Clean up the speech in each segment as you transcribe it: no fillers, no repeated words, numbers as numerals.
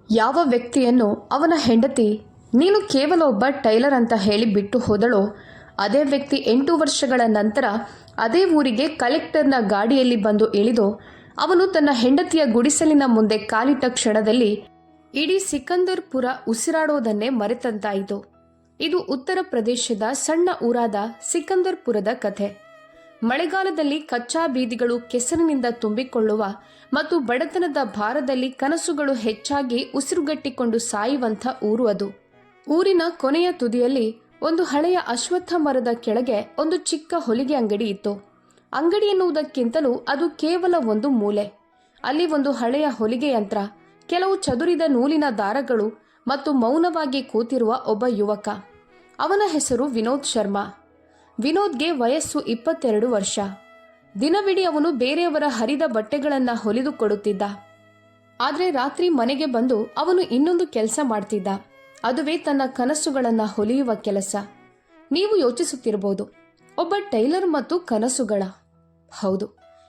ಯಾವ ವ್ಯಕ್ತಿಯನ್ನು ಅವನ ಹೆಂಡತಿ ನೀನು ಕೇವಲ ಒಬ್ಬ ಟೈಲರ್ ಅಂತ ಹೇಳಿ ಬಿಟ್ಟು ಹೋದಳೋ ಅದೇ ವ್ಯಕ್ತಿ 8 ವರ್ಷಗಳ ನಂತರ ಅದೇ ಊರಿಗೆ ಕಲೆಕ್ಟರ್ನ ಗಾಡಿಯಲ್ಲಿ ಬಂದು ಇಳಿದು ಅವನು ತನ್ನ ಹೆಂಡತಿಯ ಗುಡಿಸಲಿನ ಮುಂದೆ ಕಾಲಿಟ್ಟ ಕ್ಷಣದಲ್ಲಿ ಇಡೀ ಸಿಕಂದರ್ಪುರ ಉಸಿರಾಡೋದನ್ನೇ ಮರೆತಂತಾಯಿತು. ಇದು ಉತ್ತರ ಪ್ರದೇಶದ ಸಣ್ಣ ಊರಾದ ಸಿಕಂದರ್ಪುರದ ಕಥೆ. ಮಳೆಗಾಲದಲ್ಲಿ ಕಚ್ಚಾ ಬೀದಿಗಳು ಕೆಸರಿನಿಂದ ತುಂಬಿಕೊಳ್ಳುವ ಮತ್ತು ಬಡತನದ ಭಾರದಲ್ಲಿ ಕನಸುಗಳು ಹೆಚ್ಚಾಗಿ ಉಸಿರುಗಟ್ಟಿಕೊಂಡು ಸಾಯುವಂಥ ಊರು ಅದು. ಊರಿನ ಕೊನೆಯ ತುದಿಯಲ್ಲಿ ಒಂದು ಹಳೆಯ ಅಶ್ವತ್ಥ ಮರದ ಕೆಳಗೆ ಒಂದು ಚಿಕ್ಕ ಹೊಲಿಗೆ ಅಂಗಡಿ ಇತ್ತು. ಅಂಗಡಿ ಎನ್ನುವುದಕ್ಕಿಂತಲೂ ಅದು ಕೇವಲ ಒಂದು ಮೂಲೆ. ಅಲ್ಲಿ ಒಂದು ಹಳೆಯ ಹೊಲಿಗೆ ಯಂತ್ರ, ಕೆಲವು ಚದುರಿದ ನೂಲಿನ ದಾರಗಳು ಮತ್ತು ಮೌನವಾಗಿ ಕೂತಿರುವ ಒಬ್ಬ ಯುವಕ. ಅವನ ಹೆಸರು ವಿನೋದ್ ಶರ್ಮಾ. ವಿನೋದ್ಗೆ ವಯಸ್ಸು 22 ವರ್ಷ. ದಿನವಿಡೀ ಅವನು ಬೇರೆಯವರ ಹರಿದ ಬಟ್ಟೆಗಳನ್ನು ಹೊಲಿದು ಕೊಡುತ್ತಿದ್ದ. ಆದರೆ ರಾತ್ರಿ ಮನೆಗೆ ಬಂದು ಅವನು ಇನ್ನೊಂದು ಕೆಲಸ ಮಾಡ್ತಿದ್ದ. ಅದುವೇ ತನ್ನ ಕನಸುಗಳನ್ನು ಹೊಲಿಯುವ ಕೆಲಸ. ನೀವು ಯೋಚಿಸುತ್ತಿರಬಹುದು, ಒಬ್ಬ ಟೈಲರ್ ಮತ್ತು ಕನಸುಗಳ. ಹೌದು,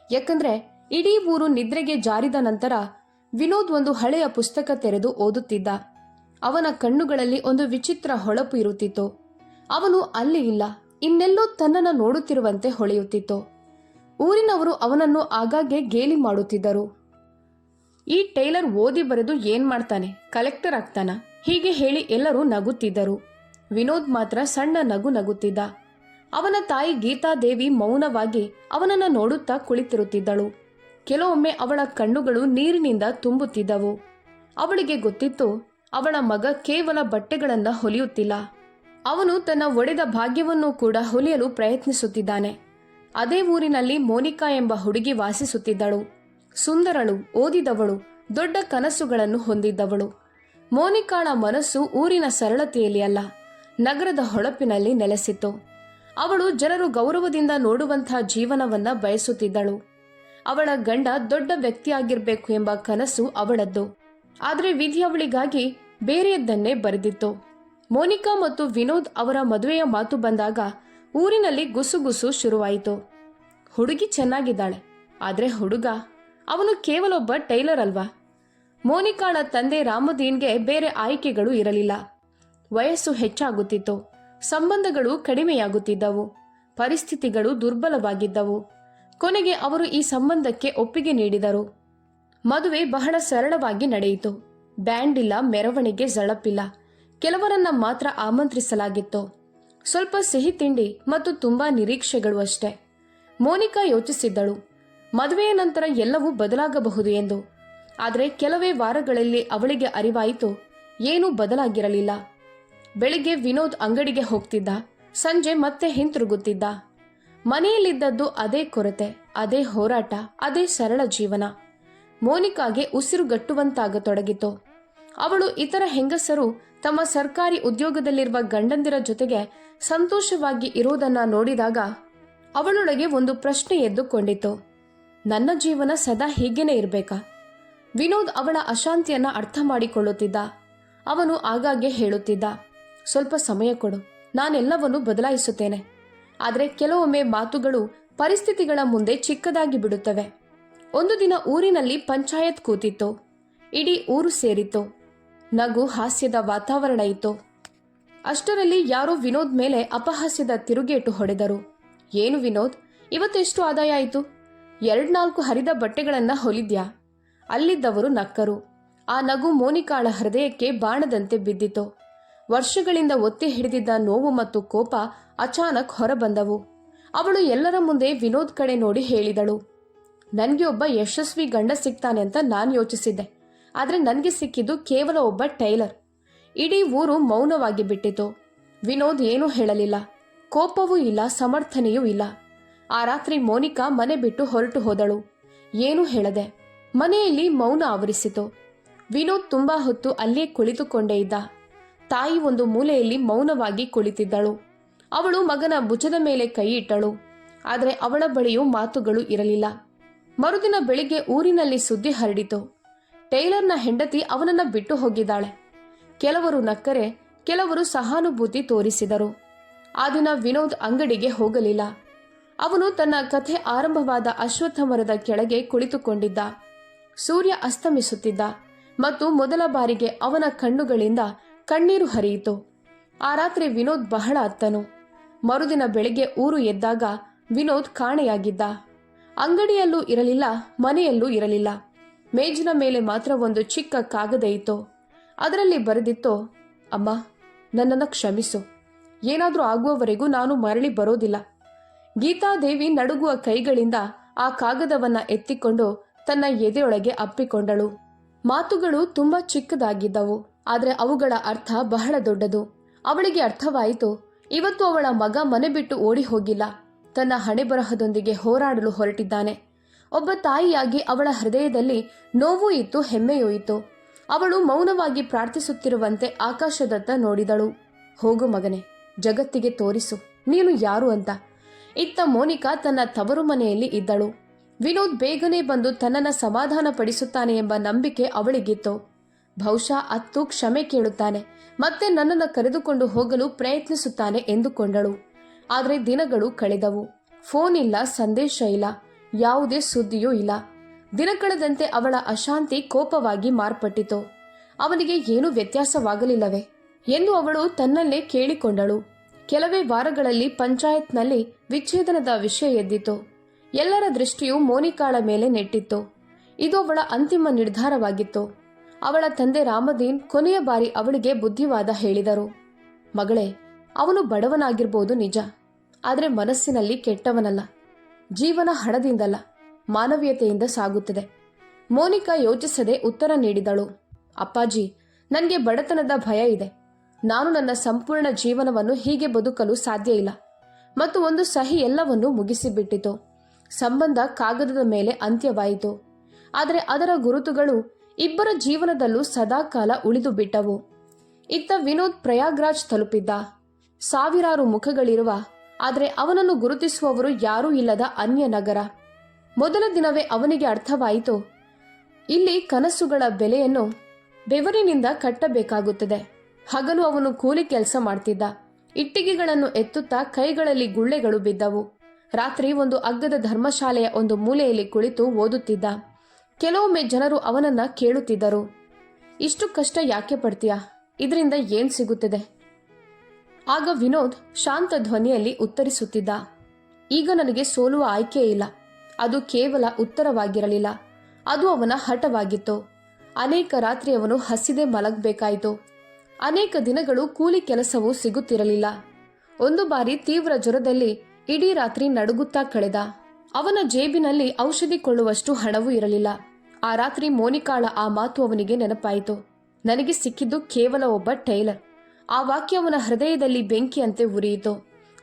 ಯಾಕಂದ್ರೆ ಇಡೀ ಊರು ನಿದ್ರೆಗೆ ಜಾರಿದ ನಂತರ ವಿನೋದ್ ಒಂದು ಹಳೆಯ ಪುಸ್ತಕ ತೆರೆದು ಓದುತ್ತಿದ್ದ. ಅವನ ಕಣ್ಣುಗಳಲ್ಲಿ ಒಂದು ವಿಚಿತ್ರ ಹೊಳಪು ಇರುತ್ತಿತ್ತು. ಅವನು ಅಲ್ಲಿ ಇಲ್ಲ, ಇನ್ನೆಲ್ಲೋ ತನ್ನನ್ನು ನೋಡುತ್ತಿರುವಂತೆ ಹೊಳೆಯುತ್ತಿತ್ತು. ಊರಿನವರು ಅವನನ್ನು ಆಗಾಗ್ಗೆ ಗೇಲಿ ಮಾಡುತ್ತಿದ್ದರು. ಈ ಟೈಲರ್ ಓದಿ ಬರೆದು ಏನ್ ಮಾಡ್ತಾನೆ, ಕಲೆಕ್ಟರ್ ಆಗ್ತಾನ, ಹೀಗೆ ಹೇಳಿ ಎಲ್ಲರೂ ನಗುತ್ತಿದ್ದರು. ವಿನೋದ್ ಮಾತ್ರ ಸಣ್ಣ ನಗು ನಗುತ್ತಿದ್ದ. ಅವನ ತಾಯಿ ಗೀತಾದೇವಿ ಮೌನವಾಗಿ ಅವನನ್ನು ನೋಡುತ್ತಾ ಕುಳಿತಿರುತ್ತಿದ್ದಳು. ಕೆಲವೊಮ್ಮೆ ಅವಳ ಕಣ್ಣುಗಳು ನೀರಿನಿಂದ ತುಂಬುತ್ತಿದ್ದವು. ಅವಳಿಗೆ ಗೊತ್ತಿತ್ತು, ಅವಳ ಮಗ ಕೇವಲ ಬಟ್ಟೆಗಳನ್ನು ಹೊಲಿಯುತ್ತಿಲ್ಲ, ಅವನು ತನ್ನ ಒಡೆದ ಭಾಗ್ಯವನ್ನು ಕೂಡ ಹೊಲಿಯಲು ಪ್ರಯತ್ನಿಸುತ್ತಿದ್ದಾನೆ. ಅದೇ ಊರಿನಲ್ಲಿ ಮೋನಿಕಾ ಎಂಬ ಹುಡುಗಿ ವಾಸಿಸುತ್ತಿದ್ದಳು. ಸುಂದರಳು, ಓದಿದವಳು, ದೊಡ್ಡ ಕನಸುಗಳನ್ನು ಹೊಂದಿದ್ದವಳು. ಮೋನಿಕಾಳ ಮನಸ್ಸು ಊರಿನ ಸರಳತೆಯಲ್ಲಿ ಅಲ್ಲ, ನಗರದ ಹೊಳಪಿನಲ್ಲಿ ನೆಲೆಸಿತ್ತು. ಅವಳು ಜನರು ಗೌರವದಿಂದ ನೋಡುವಂತಹ ಜೀವನವನ್ನ ಬಯಸುತ್ತಿದ್ದಳು. ಅವಳ ಗಂಡ ದೊಡ್ಡ ವ್ಯಕ್ತಿಯಾಗಿರ್ಬೇಕು ಎಂಬ ಕನಸು ಅವಳದ್ದು. ಆದರೆ ವಿಧಿ ಅವಳಿಗಾಗಿ ಬೇರೆಯದ್ದನ್ನೇ ಬರೆದಿತ್ತು. ಮೋನಿಕಾ ಮತ್ತು ವಿನೋದ್ ಅವರ ಮದುವೆಯ ಮಾತು ಬಂದಾಗ ಊರಿನಲ್ಲಿ ಗುಸುಗುಸು ಶುರುವಾಯಿತು. ಹುಡುಗಿ ಚೆನ್ನಾಗಿದ್ದಾಳೆ, ಆದರೆ ಹುಡುಗ, ಅವನು ಕೇವಲ ಒಬ್ಬ ಟೈಲರ್ ಅಲ್ವಾ? ಮೋನಿಕಾಳ ತಂದೆ ರಾಮದೀನ್ಗೆ ಬೇರೆ ಆಯ್ಕೆಗಳು ಇರಲಿಲ್ಲ. ವಯಸ್ಸು ಹೆಚ್ಚಾಗುತ್ತಿತ್ತು, ಸಂಬಂಧಗಳು ಕಡಿಮೆಯಾಗುತ್ತಿದ್ದವು, ಪರಿಸ್ಥಿತಿಗಳು ದುರ್ಬಲವಾಗಿದ್ದವು. ಕೊನೆಗೆ ಅವರು ಈ ಸಂಬಂಧಕ್ಕೆ ಒಪ್ಪಿಗೆ ನೀಡಿದರು. ಮದುವೆ ಬಹಳ ಸರಳವಾಗಿ ನಡೆಯಿತು. ಬ್ಯಾಂಡ್ ಇಲ್ಲ, ಮೆರವಣಿಗೆ, ಝಳಪಿಲ್ಲ. ಕೆಲವರನ್ನ ಮಾತ್ರ ಆಮಂತ್ರಿಸಲಾಗಿತ್ತು. ಸ್ವಲ್ಪ ಸಿಹಿ ತಿಂಡಿ ಮತ್ತು ತುಂಬಾ ನಿರೀಕ್ಷೆಗಳು ಅಷ್ಟೆ. ಮೋನಿಕಾ ಯೋಚಿಸಿದ್ದಳು, ಮದುವೆಯ ನಂತರ ಎಲ್ಲವೂ ಬದಲಾಗಬಹುದು ಎಂದು. ಆದರೆ ಕೆಲವೇ ವಾರಗಳಲ್ಲಿ ಅವಳಿಗೆ ಅರಿವಾಯಿತು, ಏನೂ ಬದಲಾಗಿರಲಿಲ್ಲ. ಬೆಳಿಗ್ಗೆ ವಿನೋದ್ ಅಂಗಡಿಗೆ ಹೋಗ್ತಿದ್ದ, ಸಂಜೆ ಮತ್ತೆ ಹಿಂತಿರುಗುತ್ತಿದ್ದ. ಮನೆಯಲ್ಲಿದ್ದದ್ದು ಅದೇ ಕೊರತೆ, ಅದೇ ಹೋರಾಟ, ಅದೇ ಸರಳ ಜೀವನ. ಮೋನಿಕಾಗೆ ಉಸಿರುಗಟ್ಟುವಂತಾಗತೊಡಗಿತು. ಅವಳು ಇತರ ಹೆಂಗಸರು ತಮ್ಮ ಸರ್ಕಾರಿ ಉದ್ಯೋಗದಲ್ಲಿರುವ ಗಂಡಂದಿರ ಜೊತೆಗೆ ಸಂತೋಷವಾಗಿ ಇರುವುದನ್ನ ನೋಡಿದಾಗ ಅವಳೊಳಗೆ ಒಂದು ಪ್ರಶ್ನೆ ಎದ್ದುಕೊಂಡಿತು. ನನ್ನ ಜೀವನ ಸದಾ ಹೀಗೇನೆ ಇರಬೇಕಾ? ವಿನೋದ್ ಅವಳ ಅಶಾಂತಿಯನ್ನ ಅರ್ಥ ಮಾಡಿಕೊಳ್ಳುತ್ತಿದ್ದ. ಅವನು ಆಗಾಗ್ಗೆ ಹೇಳುತ್ತಿದ್ದ, ಸ್ವಲ್ಪ ಸಮಯ ಕೊಡು, ನಾನೆಲ್ಲವನ್ನೂ ಬದಲಾಯಿಸುತ್ತೇನೆ. ಆದರೆ ಕೆಲವೊಮ್ಮೆ ಮಾತುಗಳು ಪರಿಸ್ಥಿತಿಗಳ ಮುಂದೆ ಚಿಕ್ಕದಾಗಿ ಬಿಡುತ್ತವೆ. ಒಂದು ದಿನ ಊರಿನಲ್ಲಿ ಪಂಚಾಯತ್ ಕೂತಿತ್ತು. ಇಡೀ ಊರು ಸೇರಿತ್ತು. ನಗು, ಹಾಸ್ಯದ ವಾತಾವರಣ ಇತ್ತು. ಅಷ್ಟರಲ್ಲಿ ಯಾರೋ ವಿನೋದ್ ಮೇಲೆ ಅಪಹಾಸ್ಯದ ತಿರುಗೇಟು ಹೊಡೆದರು. ಏನು ವಿನೋದ್, ಇವತ್ತೆಷ್ಟು ಆದಾಯ ಆಯಿತು? 2-4 ಹರಿದ ಬಟ್ಟೆಗಳನ್ನ ಹೊಲಿದ್ಯಾ? ಅಲ್ಲಿದ್ದವರು ನಕ್ಕರು. ಆ ನಗು ಮೋನಿಕಾಳ ಹೃದಯಕ್ಕೆ ಬಾಣದಂತೆ ಬಿದ್ದಿತು. ವರ್ಷಗಳಿಂದ ಒತ್ತಿ ಹಿಡಿದಿದ್ದ ನೋವು ಮತ್ತು ಕೋಪ ಅಚಾನಕ್ ಹೊರಬಂದವು. ಅವಳು ಎಲ್ಲರ ಮುಂದೆ ವಿನೋದ್ ಕಡೆ ನೋಡಿ ಹೇಳಿದಳು, ನನಗೆ ಒಬ್ಬ ಯಶಸ್ವಿ ಗಂಡ ಸಿಗ್ತಾನೆ ಅಂತ ನಾನು ಯೋಚಿಸಿದ್ದೆ, ಆದರೆ ನನಗೆ ಸಿಕ್ಕಿದ್ದು ಕೇವಲ ಒಬ್ಬ ಟೈಲರ್. ಇಡೀ ಊರು ಮೌನವಾಗಿ ಬಿಟ್ಟಿತು. ವಿನೋದ್ ಏನೂ ಹೇಳಲಿಲ್ಲ. ಕೋಪವೂ ಇಲ್ಲ, ಸಮರ್ಥನೆಯೂ ಇಲ್ಲ. ಆ ರಾತ್ರಿ ಮೋನಿಕಾ ಮನೆ ಬಿಟ್ಟು ಹೊರಟು ಹೋದಳು, ಏನೂ ಹೇಳದೆ. ಮನೆಯಲ್ಲಿ ಮೌನ ಆವರಿಸಿತು. ವಿನೋದ್ ತುಂಬಾ ಹೊತ್ತು ಅಲ್ಲಿಯೇ ಕುಳಿತುಕೊಂಡೇ ಇದ್ದ. ತಾಯಿ ಒಂದು ಮೂಲೆಯಲ್ಲಿ ಮೌನವಾಗಿ ಕುಳಿತಿದ್ದಳು. ಅವಳು ಮಗನ ಭುಜದ ಮೇಲೆ ಕೈ ಇಟ್ಟಳು, ಆದರೆ ಅವಳ ಬಳಿಯೂ ಮಾತುಗಳು ಇರಲಿಲ್ಲ. ಮರುದಿನ ಬೆಳಿಗ್ಗೆ ಊರಿನಲ್ಲಿ ಸುದ್ದಿ ಹರಡಿತು. ಟೈಲರ್ನ ಹೆಂಡತಿ ಅವನನ್ನ ಬಿಟ್ಟು ಹೋಗಿದ್ದಾಳೆ. ಕೆಲವರು ನಕ್ಕರೆ, ಕೆಲವರು ಸಹಾನುಭೂತಿ ತೋರಿಸಿದರು. ಆ ದಿನ ವಿನೋದ್ ಅಂಗಡಿಗೆ ಹೋಗಲಿಲ್ಲ. ಅವನು ತನ್ನ ಕಥೆ ಆರಂಭವಾದ ಅಶ್ವತ್ಥ ಮರದ ಕೆಳಗೆ ಕುಳಿತುಕೊಂಡಿದ್ದ. ಸೂರ್ಯ ಅಸ್ತಮಿಸುತ್ತಿದ್ದ. ಮತ್ತು ಮೊದಲ ಬಾರಿಗೆ ಅವನ ಕಣ್ಣುಗಳಿಂದ ಕಣ್ಣೀರು ಹರಿಯಿತು. ಆ ರಾತ್ರಿ ವಿನೋದ್ ಬಹಳ ಅತ್ತನು. ಮರುದಿನ ಬೆಳಿಗ್ಗೆ ಊರು ಎದ್ದಾಗ ವಿನೋದ್ ಕಾಣೆಯಾಗಿದ್ದ. ಅಂಗಡಿಯಲ್ಲೂ ಇರಲಿಲ್ಲ, ಮನೆಯಲ್ಲೂ ಇರಲಿಲ್ಲ. ಮೇಜಿನ ಮೇಲೆ ಮಾತ್ರ ಒಂದು ಚಿಕ್ಕ ಕಾಗದ ಇತ್ತು. ಅದರಲ್ಲಿ ಬರೆದಿತ್ತು, ಅಮ್ಮ, ನನ್ನನ್ನು ಕ್ಷಮಿಸು. ಏನಾದರೂ ಆಗುವವರೆಗೂ ನಾನು ಮರಳಿ ಬರೋದಿಲ್ಲ. ಗೀತಾದೇವಿ ನಡುಗುವ ಕೈಗಳಿಂದ ಆ ಕಾಗದವನ್ನ ಎತ್ತಿಕೊಂಡು ತನ್ನ ಎದೆಯೊಳಗೆ ಅಪ್ಪಿಕೊಂಡಳು. ಮಾತುಗಳು ತುಂಬಾ ಚಿಕ್ಕದಾಗಿದ್ದವು, ಆದರೆ ಅವುಗಳ ಅರ್ಥ ಬಹಳ ದೊಡ್ಡದು. ಅವಳಿಗೆ ಅರ್ಥವಾಯಿತು, ಇವತ್ತು ಅವಳ ಮಗ ಮನೆ ಬಿಟ್ಟು ಓಡಿ ಹೋಗಿಲ್ಲ, ತನ್ನ ಹಣೆಬರಹದೊಂದಿಗೆ ಹೋರಾಡಲು ಹೊರಟಿದ್ದಾನೆ. ಒಬ್ಬ ತಾಯಿಯಾಗಿ ಅವಳ ಹೃದಯದಲ್ಲಿ ನೋವೂ ಇತ್ತು, ಹೆಮ್ಮೆಯೂ ಇತ್ತು. ಅವಳು ಮೌನವಾಗಿ ಪ್ರಾರ್ಥಿಸುತ್ತಿರುವಂತೆ ಆಕಾಶದತ್ತ ನೋಡಿದಳು. ಹೋಗು ಮಗನೇ, ಜಗತ್ತಿಗೆ ತೋರಿಸು ನೀನು ಯಾರು ಅಂತ. ಇತ್ತ ಮೋನಿಕಾ ತನ್ನ ತವರು ಮನೆಯಲ್ಲಿ ಇದ್ದಳು. ವಿನೋದ್ ಬೇಗನೆ ಬಂದು ತನ್ನನ್ನು ಸಮಾಧಾನ ಪಡಿಸುತ್ತಾನೆ ಎಂಬ ನಂಬಿಕೆ ಅವಳಿಗಿತ್ತು. ಬಹುಶಃ ಅತ್ತು ಕ್ಷಮೆ ಕೇಳುತ್ತಾನೆ, ಮತ್ತೆ ನನ್ನನ್ನು ಕರೆದುಕೊಂಡು ಹೋಗಲು ಪ್ರಯತ್ನಿಸುತ್ತಾನೆ ಎಂದುಕೊಂಡಳು. ಆದರೆ ದಿನಗಳು ಕಳೆದವು. ಫೋನ್ ಇಲ್ಲ, ಸಂದೇಶ ಇಲ್ಲ, ಯಾವುದೇ ಸುದ್ದಿಯೂ ಇಲ್ಲ. ದಿನ ಕಳೆದಂತೆ ಅವಳ ಅಶಾಂತಿ ಕೋಪವಾಗಿ ಮಾರ್ಪಟ್ಟಿತು. ಅವನಿಗೆ ಏನೂ ವ್ಯತ್ಯಾಸವಾಗಲಿಲ್ಲವೇ ಎಂದು ಅವಳು ತನ್ನಲ್ಲೇ ಕೇಳಿಕೊಂಡಳು. ಕೆಲವೇ ವಾರಗಳಲ್ಲಿ ಪಂಚಾಯತ್ನಲ್ಲಿ ವಿಚ್ಛೇದನದ ವಿಷಯ ಎದ್ದಿತು. ಎಲ್ಲರ ದೃಷ್ಟಿಯು ಮೋನಿಕಾಳ ಮೇಲೆ ನೆಟ್ಟಿತ್ತು. ಇದು ಅವಳ ಅಂತಿಮ ನಿರ್ಧಾರವಾಗಿತ್ತು. ಅವಳ ತಂದೆ ರಾಮದೀನ್ ಕೊನೆಯ ಬಾರಿ ಅವಳಿಗೆ ಬುದ್ಧಿವಾದ ಹೇಳಿದರು. ಮಗಳೇ, ಅವನು ಬಡವನಾಗಿರ್ಬೋದು ನಿಜ, ಆದರೆ ಮನಸ್ಸಿನಲ್ಲಿ ಕೆಟ್ಟವನಲ್ಲ. ಜೀವನ ಹಣದಿಂದಲ್ಲ, ಮಾನವೀಯತೆಯಿಂದ ಸಾಗುತ್ತದೆ. ಮೋನಿಕಾ ಯೋಚಿಸದೆ ಉತ್ತರ ನೀಡಿದಳು. ಅಪ್ಪಾಜಿ, ನನಗೆ ಬಡತನದ ಭಯ ಇದೆ. ನಾನು ನನ್ನ ಸಂಪೂರ್ಣ ಜೀವನವನ್ನು ಹೀಗೆ ಬದುಕಲು ಸಾಧ್ಯ ಇಲ್ಲ. ಮತ್ತು ಒಂದು ಸಹಿ ಎಲ್ಲವನ್ನೂ ಮುಗಿಸಿಬಿಟ್ಟಿತು. ಸಂಬಂಧ ಕಾಗದದ ಮೇಲೆ ಅಂತ್ಯವಾಯಿತು, ಆದರೆ ಅದರ ಗುರುತುಗಳು ಇಬ್ಬರ ಜೀವನದಲ್ಲೂ ಸದಾಕಾಲ ಉಳಿದು ಬಿಟ್ಟವು. ಇತ್ತ ವಿನೋದ್ ಪ್ರಯಾಗ್ರಾಜ್ ತಲುಪಿದ್ದ. ಸಾವಿರಾರು ಮುಖಗಳಿರುವ, ಆದರೆ ಅವನನ್ನು ಗುರುತಿಸುವವರು ಯಾರೂ ಇಲ್ಲದ ಅನ್ಯ ನಗರ. ಮೊದಲ ದಿನವೇ ಅವನಿಗೆ ಅರ್ಥವಾಯಿತು, ಇಲ್ಲಿ ಕನಸುಗಳ ಬೆಲೆಯನ್ನು ಬೆವರಿನಿಂದ ಕಟ್ಟಬೇಕಾಗುತ್ತದೆ. ಹಗಲು ಅವನು ಕೂಲಿ ಕೆಲಸ ಮಾಡ್ತಿದ್ದ. ಇಟ್ಟಿಗೆಗಳನ್ನು ಎತ್ತುತ್ತಾ ಕೈಗಳಲ್ಲಿ ಗುಳ್ಳೆಗಳು ಬಿದ್ದವು. ರಾತ್ರಿ ಒಂದು ಅಗ್ಗದ ಧರ್ಮಶಾಲೆಯ ಒಂದು ಮೂಲೆಯಲ್ಲಿ ಕುಳಿತು ಓದುತ್ತಿದ್ದ. ಕೆಲವೊಮ್ಮೆ ಜನರು ಅವನನ್ನ ಕೇಳುತ್ತಿದ್ದರು, ಇಷ್ಟು ಕಷ್ಟ ಯಾಕೆ ಪಡ್ತೀಯಾ, ಇದರಿಂದ ಏನ್ ಸಿಗುತ್ತದೆ? ಆಗ ವಿನೋದ್ ಶಾಂತ ಧ್ವನಿಯಲ್ಲಿ ಉತ್ತರಿಸುತ್ತಿದ್ದ, ಈಗ ನನಗೆ ಸೋಲುವ ಆಯ್ಕೆಯೇ ಇಲ್ಲ. ಅದು ಕೇವಲ ಉತ್ತರವಾಗಿರಲಿಲ್ಲ, ಅದು ಅವನ ಹಠವಾಗಿತ್ತು. ಅನೇಕ ರಾತ್ರಿ ಅವನು ಹಸಿದೆ ಮಲಗಬೇಕಾಯಿತು. ಅನೇಕ ದಿನಗಳು ಕೂಲಿ ಕೆಲಸವೂ ಸಿಗುತ್ತಿರಲಿಲ್ಲ. ಒಂದು ಬಾರಿ ತೀವ್ರ ಜ್ವರದಲ್ಲಿ ಇಡೀ ರಾತ್ರಿ ನಡುಗುತ್ತಾ ಕಳೆದ. ಅವನ ಜೇಬಿನಲ್ಲಿ ಔಷಧಿ ಕೊಳ್ಳುವಷ್ಟು ಹಣವೂ ಇರಲಿಲ್ಲ. ಆ ರಾತ್ರಿ ಮೋನಿಕಾಳ ಆ ಮಾತು ಅವನಿಗೆ ನೆನಪಾಯಿತು. ನನಗೆ ಸಿಕ್ಕಿದ್ದು ಕೇವಲ ಒಬ್ಬ ಟೈಲರ್. ಆ ವಾಕ್ಯ ಅವನ ಹೃದಯದಲ್ಲಿ ಬೆಂಕಿಯಂತೆ ಉರಿಯಿತು.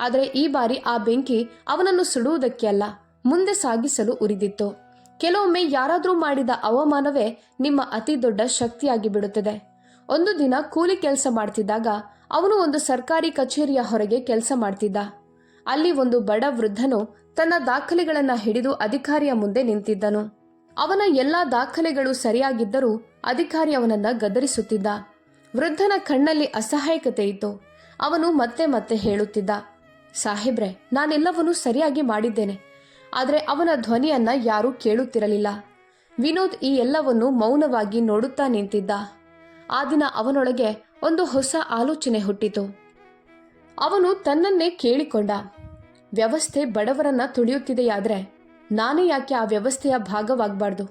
ಆದರೆ ಈ ಬಾರಿ ಆ ಬೆಂಕಿ ಅವನನ್ನು ಸುಡುವುದಕ್ಕೆ ಅಲ್ಲ, ಮುಂದೆ ಸಾಗಿಸಲು ಉರಿದಿತ್ತು. ಕೆಲವೊಮ್ಮೆ ಯಾರಾದರೂ ಮಾಡಿದ ಅವಮಾನವೇ ನಿಮ್ಮ ಅತಿ ದೊಡ್ಡ ಶಕ್ತಿಯಾಗಿ ಬಿಡುತ್ತದೆ. ಒಂದು ದಿನ ಕೂಲಿ ಕೆಲಸ ಮಾಡ್ತಿದ್ದಾಗ ಅವನು ಒಂದು ಸರ್ಕಾರಿ ಕಚೇರಿಯ ಹೊರಗೆ ಕೆಲಸ ಮಾಡ್ತಿದ್ದ. ಅಲ್ಲಿ ಒಂದು ಬಡ ವೃದ್ಧನು ತನ್ನ ದಾಖಲೆಗಳನ್ನ ಹಿಡಿದು ಅಧಿಕಾರಿಯ ಮುಂದೆ ನಿಂತಿದ್ದನು. ಅವನ ಎಲ್ಲಾ ದಾಖಲೆಗಳು ಸರಿಯಾಗಿದ್ದರೂ ಅಧಿಕಾರಿ ಅವನನ್ನ ಗದರಿಸುತ್ತಿದ್ದ. ವೃದ್ಧನ ಕಣ್ಣಲ್ಲಿ ಅಸಹಾಯಕತೆ ಇತ್ತು. ಅವನು ಮತ್ತೆ ಮತ್ತೆ ಹೇಳುತ್ತಿದ್ದ, ಸಾಹೇಬ್ರೆ, ನಾನೆಲ್ಲವನ್ನೂ ಸರಿಯಾಗಿ ಮಾಡಿದ್ದೇನೆ. ಆದರೆ ಅವನ ಧ್ವನಿಯನ್ನ ಯಾರೂ ಕೇಳುತ್ತಿರಲಿಲ್ಲ. ವಿನೋದ್ ಈ ಎಲ್ಲವನ್ನು ಮೌನವಾಗಿ ನೋಡುತ್ತಾ ನಿಂತಿದ್ದ. ಆ ದಿನ ಅವನೊಳಗೆ ಒಂದು ಹೊಸ ಆಲೋಚನೆ ಹುಟ್ಟಿತು. ಅವನು ತನ್ನನ್ನೇ ಕೇಳಿಕೊಂಡ, ವ್ಯವಸ್ಥೆ ಬಡವರನ್ನ ತುಳಿಯುತ್ತಿದೆಯಾದ್ರೆ ನಾನೇ ಯಾಕೆ ಆ ವ್ಯವಸ್ಥೆಯ ಭಾಗವಾಗಬಾರ್ದು?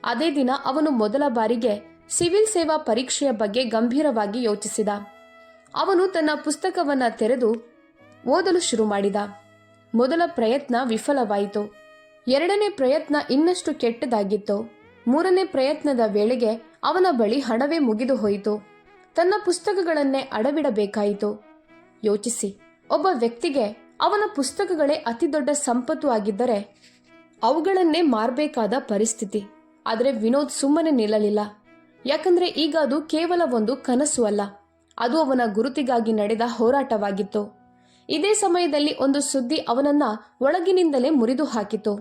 ಅದೇ ದಿನ ಅವನು ಮೊದಲ ಬಾರಿಗೆ ಸಿವಿಲ್ ಸೇವಾ ಪರೀಕ್ಷೆಯ ಬಗ್ಗೆ ಗಂಭೀರವಾಗಿ ಯೋಚಿಸಿದ. ಅವನು ತನ್ನ ಪುಸ್ತಕವನ್ನ ತೆರೆದು ಓದಲು ಶುರು ಮಾಡಿದ. ಮೊದಲ ಪ್ರಯತ್ನ ವಿಫಲವಾಯಿತು. ಎರಡನೇ ಪ್ರಯತ್ನ ಇನ್ನಷ್ಟು ಕೆಟ್ಟದಾಗಿತ್ತು. ಮೂರನೇ ಪ್ರಯತ್ನದ ವೇಳೆಗೆ ಅವನ ಬಳಿ ಹಣವೇ ಮುಗಿದು ಹೋಯಿತು. ತನ್ನ ಪುಸ್ತಕಗಳನ್ನೇ ಅಡವಿಡಬೇಕಾಯಿತು. ಯೋಚಿಸಿ, ಒಬ್ಬ ವ್ಯಕ್ತಿಗೆ ಅವನ ಪುಸ್ತಕಗಳೇ ಅತಿ ದೊಡ್ಡ ಸಂಪತ್ತು ಆಗಿದ್ದರೆ ಅವುಗಳನ್ನೇ ಮಾರಬೇಕಾದ ಪರಿಸ್ಥಿತಿ. ಆದರೆ ವಿನೋದ್ ಸುಮ್ಮನೆ ನಿಲ್ಲಲಿಲ್ಲ. ಯಾಕಂದ್ರೆ ಈಗ ಅದು ಕೇವಲ ಒಂದು ಕನಸು ಅಲ್ಲ, ಅದು ಅವನ ಗುರುತಿಗಾಗಿ ನಡೆದ ಹೋರಾಟವಾಗಿತ್ತು. ಇದೇ ಸಮಯದಲ್ಲಿ ಒಂದು ಸುದ್ದಿ ಅವನನ್ನ ಒಳಗಿನಿಂದಲೇ ಮುರಿದು ಹಾಕಿತು.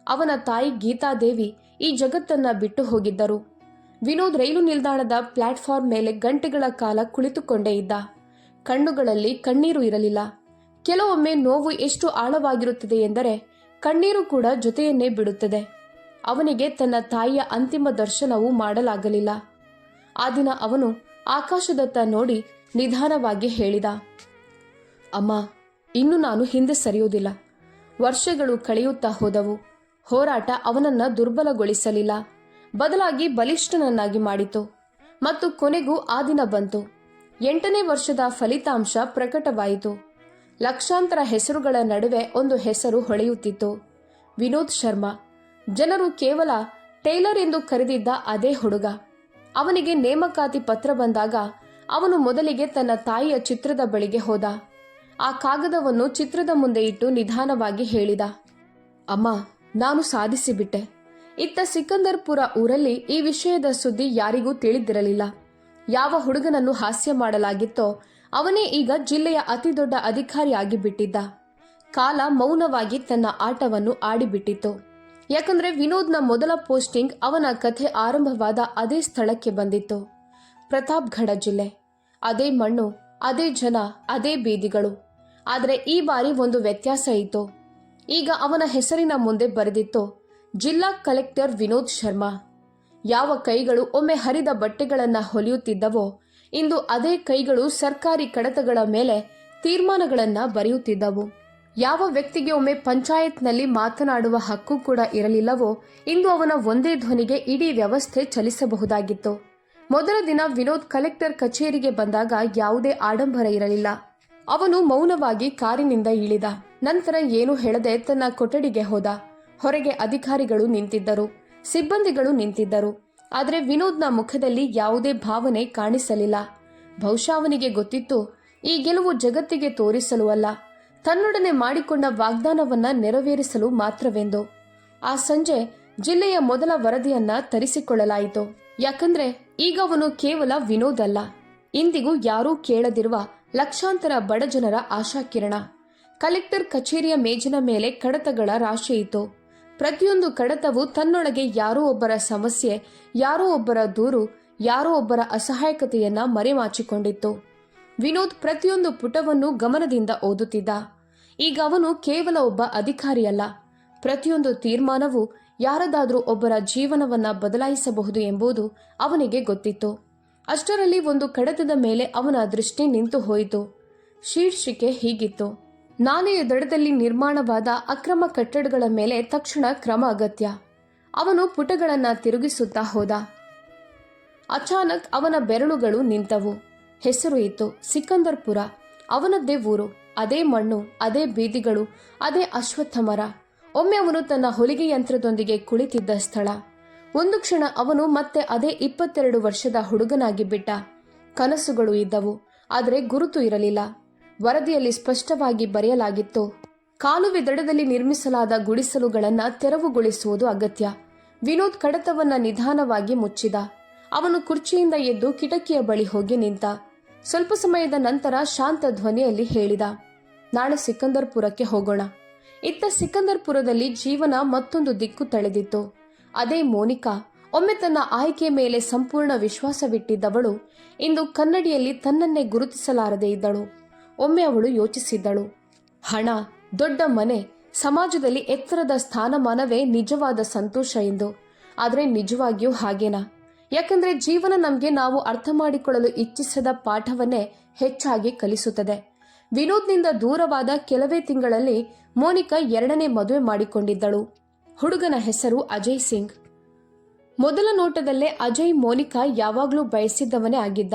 ಅವನ ತಾಯಿ ಗೀತಾದೇವಿ ಈ ಜಗತ್ತನ್ನ ಬಿಟ್ಟು ಹೋಗಿದ್ದರು. ವಿನೋದ್ ರೈಲು ನಿಲ್ದಾಣದ ಪ್ಲಾಟ್ಫಾರ್ಮ್ ಮೇಲೆ ಗಂಟೆಗಳ ಕಾಲ ಕುಳಿತುಕೊಂಡೇ ಇದ್ದ. ಕಣ್ಣುಗಳಲ್ಲಿ ಕಣ್ಣೀರು ಇರಲಿಲ್ಲ. ಕೆಲವೊಮ್ಮೆ ನೋವು ಎಷ್ಟು ಆಳವಾಗಿರುತ್ತದೆ ಎಂದರೆ ಕಣ್ಣೀರು ಕೂಡ ಜೊತೆಯನ್ನೇ ಬಿಡುತ್ತದೆ. ಅವನಿಗೆ ತನ್ನ ತಾಯಿಯ ಅಂತಿಮ ದರ್ಶನವೂ ಮಾಡಲಾಗಲಿಲ್ಲ. ಆ ದಿನ ಅವನು ಆಕಾಶದತ್ತ ನೋಡಿ ನಿಧಾನವಾಗಿ ಹೇಳಿದ, ಅಮ್ಮ, ಇನ್ನು ನಾನು ಹಿಂದೆ ಸರಿಯುವುದಿಲ್ಲ. ವರ್ಷಗಳು ಕಳೆಯುತ್ತಾ ಹೋದವು. ಹೋರಾಟ ಅವನನ್ನ ದುರ್ಬಲಗೊಳಿಸಲಿಲ್ಲ, ಬದಲಾಗಿ ಬಲಿಷ್ಠನನ್ನಾಗಿ ಮಾಡಿತು. ಮತ್ತು ಕೊನೆಗೂ ಆ ದಿನ ಬಂತು. 8ನೇ ವರ್ಷದ ಫಲಿತಾಂಶ ಪ್ರಕಟವಾಯಿತು. ಲಕ್ಷಾಂತರ ಹೆಸರುಗಳ ನಡುವೆ ಒಂದು ಹೆಸರು ಹೊಳೆಯುತ್ತಿತ್ತು, ವಿನೋದ್ ಶರ್ಮಾ. ಜನರು ಕೇವಲ ಟೈಲರ್ ಎಂದು ಕರೆದಿದ್ದ ಅದೇ ಹುಡುಗ. ಅವನಿಗೆ ನೇಮಕಾತಿ ಪತ್ರ ಬಂದಾಗ ಅವನು ಮೊದಲಿಗೆ ತನ್ನ ತಾಯಿಯ ಚಿತ್ರದ ಬಳಿಗೆ ಹೋದ. ಆ ಕಾಗದವನ್ನು ಚಿತ್ರದ ಮುಂದೆ ಇಟ್ಟು ನಿಧಾನವಾಗಿ ಹೇಳಿದ, ಅಮ್ಮ, ನಾನು ಸಾಧಿಸಿಬಿಟ್ಟೆ. ಇತ್ತ ಸಿಕಂದರ್ಪುರ ಊರಲ್ಲಿ ಈ ವಿಷಯದ ಸುದ್ದಿ ಯಾರಿಗೂ ತಿಳಿದಿರಲಿಲ್ಲ. ಯಾವ ಹುಡುಗನನ್ನು ಹಾಸ್ಯ ಮಾಡಲಾಗಿತ್ತೋ ಅವನೇ ಈಗ ಜಿಲ್ಲೆಯ ಅತಿದೊಡ್ಡ ಅಧಿಕಾರಿಯಾಗಿ ಬಿಟ್ಟಿದ್ದ. ಕಾಲ ಮೌನವಾಗಿ ತನ್ನ ಆಟವನ್ನು ಆಡಿಬಿಟ್ಟಿತ್ತು. ಯಾಕಂದ್ರೆ ವಿನೋದ್ನ ಮೊದಲ ಪೋಸ್ಟಿಂಗ್ ಅವನ ಕಥೆ ಆರಂಭವಾದ ಅದೇ ಸ್ಥಳಕ್ಕೆ ಬಂದಿತ್ತು. ಪ್ರತಾಪ್ಗಢ ಜಿಲ್ಲೆ. ಅದೇ ಮಣ್ಣು, ಅದೇ ಜನ, ಅದೇ ಬೀದಿಗಳು. ಆದರೆ ಈ ಬಾರಿ ಒಂದು ವ್ಯತ್ಯಾಸ ಇತ್ತು. ಈಗ ಅವನ ಹೆಸರಿನ ಮುಂದೆ ಬರೆದಿತ್ತು, ಜಿಲ್ಲಾ ಕಲೆಕ್ಟರ್ ವಿನೋದ್ ಶರ್ಮಾ. ಯಾವ ಕೈಗಳು ಒಮ್ಮೆ ಹರಿದ ಬಟ್ಟೆಗಳನ್ನು ಹೊಲಿಯುತ್ತಿದ್ದವೋ ಇಂದು ಅದೇ ಕೈಗಳು ಸರ್ಕಾರಿ ಕಡತಗಳ ಮೇಲೆ ತೀರ್ಮಾನಗಳನ್ನ ಬರೆಯುತ್ತಿದ್ದವು. ಯಾವ ವ್ಯಕ್ತಿಗೆ ಒಮ್ಮೆ ಪಂಚಾಯತ್ನಲ್ಲಿ ಮಾತನಾಡುವ ಹಕ್ಕು ಕೂಡ ಇರಲಿಲ್ಲವೋ ಇಂದು ಅವನ ಒಂದೇ ಧ್ವನಿಗೆ ಇಡೀ ವ್ಯವಸ್ಥೆ ಚಲಿಸಬಹುದಾಗಿತ್ತು. ಮೊದಲ ದಿನ ವಿನೋದ್ ಕಲೆಕ್ಟರ್ ಕಚೇರಿಗೆ ಬಂದಾಗ ಯಾವುದೇ ಆಡಂಬರ ಇರಲಿಲ್ಲ. ಅವನು ಮೌನವಾಗಿ ಕಾರಿನಿಂದ ಇಳಿದ. ನಂತರ ಏನೂ ಹೇಳದೆ ತನ್ನ ಕೊಠಡಿಗೆ ಹೋದ. ಹೊರಗೆ ಅಧಿಕಾರಿಗಳು ನಿಂತಿದ್ದರು, ಸಿಬ್ಬಂದಿಗಳು ನಿಂತಿದ್ದರು. ಆದರೆ ವಿನೋದ್ನ ಮುಖದಲ್ಲಿ ಯಾವುದೇ ಭಾವನೆ ಕಾಣಿಸಲಿಲ್ಲ. ಬಹುಶಃ ಅವನಿಗೆ ಗೊತ್ತಿತ್ತು, ಈ ಗೆಲುವು ಜಗತ್ತಿಗೆ ತೋರಿಸಲು ಅಲ್ಲ, ತನ್ನೊಡನೆ ಮಾಡಿಕೊಂಡ ವಾಗ್ದಾನವನ್ನ ನೆರವೇರಿಸಲು ಮಾತ್ರವೆಂದು. ಆ ಸಂಜೆ ಜಿಲ್ಲೆಯ ಮೊದಲ ವರದಿಯನ್ನ ತರಿಸಿಕೊಳ್ಳಲಾಯಿತು. ಯಾಕಂದ್ರೆ ಈಗ ಅವನು ಕೇವಲ ವಿನೋದ್ ಅಲ್ಲ, ಇಂದಿಗೂ ಯಾರೂ ಕೇಳದಿರುವ ಲಕ್ಷಾಂತರ ಬಡಜನರ ಆಶಾಕಿರಣ. ಕಲೆಕ್ಟರ್ ಕಚೇರಿಯ ಮೇಜಿನ ಮೇಲೆ ಕಡತಗಳ ರಾಶಿ ಇತ್ತು. ಪ್ರತಿಯೊಂದು ಕಡತವು ತನ್ನೊಳಗೆ ಯಾರೋ ಒಬ್ಬರ ಸಮಸ್ಯೆ, ಯಾರೋ ಒಬ್ಬರ ದೂರು, ಯಾರೋ ಒಬ್ಬರ ಅಸಹಾಯಕತೆಯನ್ನ ಮರೆಮಾಚಿಕೊಂಡಿತ್ತು. ವಿನೋದ್ ಪ್ರತಿಯೊಂದು ಪುಟವನ್ನು ಗಮನದಿಂದ ಓದುತ್ತಿದ್ದ. ಈಗ ಅವನು ಕೇವಲ ಒಬ್ಬ ಅಧಿಕಾರಿಯಲ್ಲ, ಪ್ರತಿಯೊಂದು ತೀರ್ಮಾನವು ಯಾರದಾದ್ರೂ ಒಬ್ಬರ ಜೀವನವನ್ನ ಬದಲಾಯಿಸಬಹುದು ಎಂಬುದು ಅವನಿಗೆ ಗೊತ್ತಿತ್ತು. ಅಷ್ಟರಲ್ಲಿ ಒಂದು ಕಡತದ ಮೇಲೆ ಅವನ ದೃಷ್ಟಿ ನಿಂತು ಹೋಯಿತು. ಶೀರ್ಷಿಕೆ ಹೀಗಿತ್ತು, ನಾಲೆಯ ದಡದಲ್ಲಿ ನಿರ್ಮಾಣವಾದ ಅಕ್ರಮ ಕಟ್ಟಡಗಳ ಮೇಲೆ ತಕ್ಷಣ ಕ್ರಮ ಅಗತ್ಯ. ಅವನು ಪುಟಗಳನ್ನ ತಿರುಗಿಸುತ್ತಾ ಹೋದ. ಅಚಾನಕ್ ಅವನ ಬೆರಳುಗಳು ನಿಂತವು. ಹೆಸರು ಇತ್ತು, ಸಿಕಂದರ್ಪುರ. ಅವನದ್ದೇ ಊರು, ಅದೇ ಮಣ್ಣು, ಅದೇ ಬೀದಿಗಳು, ಅದೇ ಅಶ್ವತ್ಥ ಮರ. ಒಮ್ಮೆ ಅವನು ತನ್ನ ಹೊಲಿಗೆ ಯಂತ್ರದೊಂದಿಗೆ ಕುಳಿತಿದ್ದ ಸ್ಥಳ. ಒಂದು ಕ್ಷಣ ಅವನು ಮತ್ತೆ ಅದೇ 22 ವರ್ಷದ ಹುಡುಗನಾಗಿ ಬಿಟ್ಟ. ಕನಸುಗಳು ಇದ್ದವು, ಆದರೆ ಗುರುತು ಇರಲಿಲ್ಲ. ವರದಿಯಲ್ಲಿ ಸ್ಪಷ್ಟವಾಗಿ ಬರೆಯಲಾಗಿತ್ತು, ಕಾಲುವೆ ದಡದಲ್ಲಿ ನಿರ್ಮಿಸಲಾದ ಗುಡಿಸಲುಗಳನ್ನ ತೆರವುಗೊಳಿಸುವುದು ಅಗತ್ಯ. ವಿನೋದ್ ಕಡತವನ್ನ ನಿಧಾನವಾಗಿ ಮುಚ್ಚಿದ. ಅವನು ಕುರ್ಚಿಯಿಂದ ಎದ್ದು ಕಿಟಕಿಯ ಬಳಿ ಹೋಗಿ ನಿಂತ. ಸ್ವಲ್ಪ ಸಮಯದ ನಂತರ ಶಾಂತ ಧ್ವನಿಯಲ್ಲಿ ಹೇಳಿದ, ನಾಳೆ ಸಿಕಂದರ್ಪುರಕ್ಕೆ ಹೋಗೋಣ. ಇತ್ತ ಸಿಕಂದರ್ಪುರದಲ್ಲಿ ಜೀವನ ಮತ್ತೊಂದು ದಿಕ್ಕು ತಳೆದಿತ್ತು. ಅದೇ ಮೋನಿಕಾ, ಒಮ್ಮೆ ತನ್ನ ಆಯ್ಕೆಯ ಮೇಲೆ ಸಂಪೂರ್ಣ ವಿಶ್ವಾಸವಿಟ್ಟಿದ್ದವಳು, ಇಂದು ಕನ್ನಡಿಯಲ್ಲಿ ತನ್ನನ್ನೇ ಗುರುತಿಸಲಾರದೆ ಇದ್ದಳು. ಒಮ್ಮೆ ಅವಳು ಯೋಚಿಸಿದ್ದಳು, ಹಣ, ದೊಡ್ಡ ಮನೆ, ಸಮಾಜದಲ್ಲಿ ಎತ್ತರದ ಸ್ಥಾನಮಾನವೇ ನಿಜವಾದ ಸಂತೋಷ ಎಂದು. ಆದರೆ ನಿಜವಾಗಿಯೂ ಹಾಗೇನಾ? ಯಾಕಂದ್ರೆ ಜೀವನ ನಮಗೆ ನಾವು ಅರ್ಥ ಮಾಡಿಕೊಳ್ಳಲು ಇಚ್ಛಿಸದ ಪಾಠವನ್ನೇ ಹೆಚ್ಚಾಗಿ ಕಲಿಸುತ್ತದೆ. ವಿನೋದ್ನಿಂದ ದೂರವಾದ ಕೆಲವೇ ತಿಂಗಳಲ್ಲಿ ಮೋನಿಕಾ 2ನೇ ಮದುವೆ ಮಾಡಿಕೊಂಡಿದ್ದಳು. ಹುಡುಗನ ಹೆಸರು ಅಜಯ್ ಸಿಂಗ್. ಮೊದಲ ನೋಟದಲ್ಲೇ ಅಜಯ್ ಮೋನಿಕಾ ಯಾವಾಗಲೂ ಬಯಸಿದ್ದವನೇ ಆಗಿದ್ದ.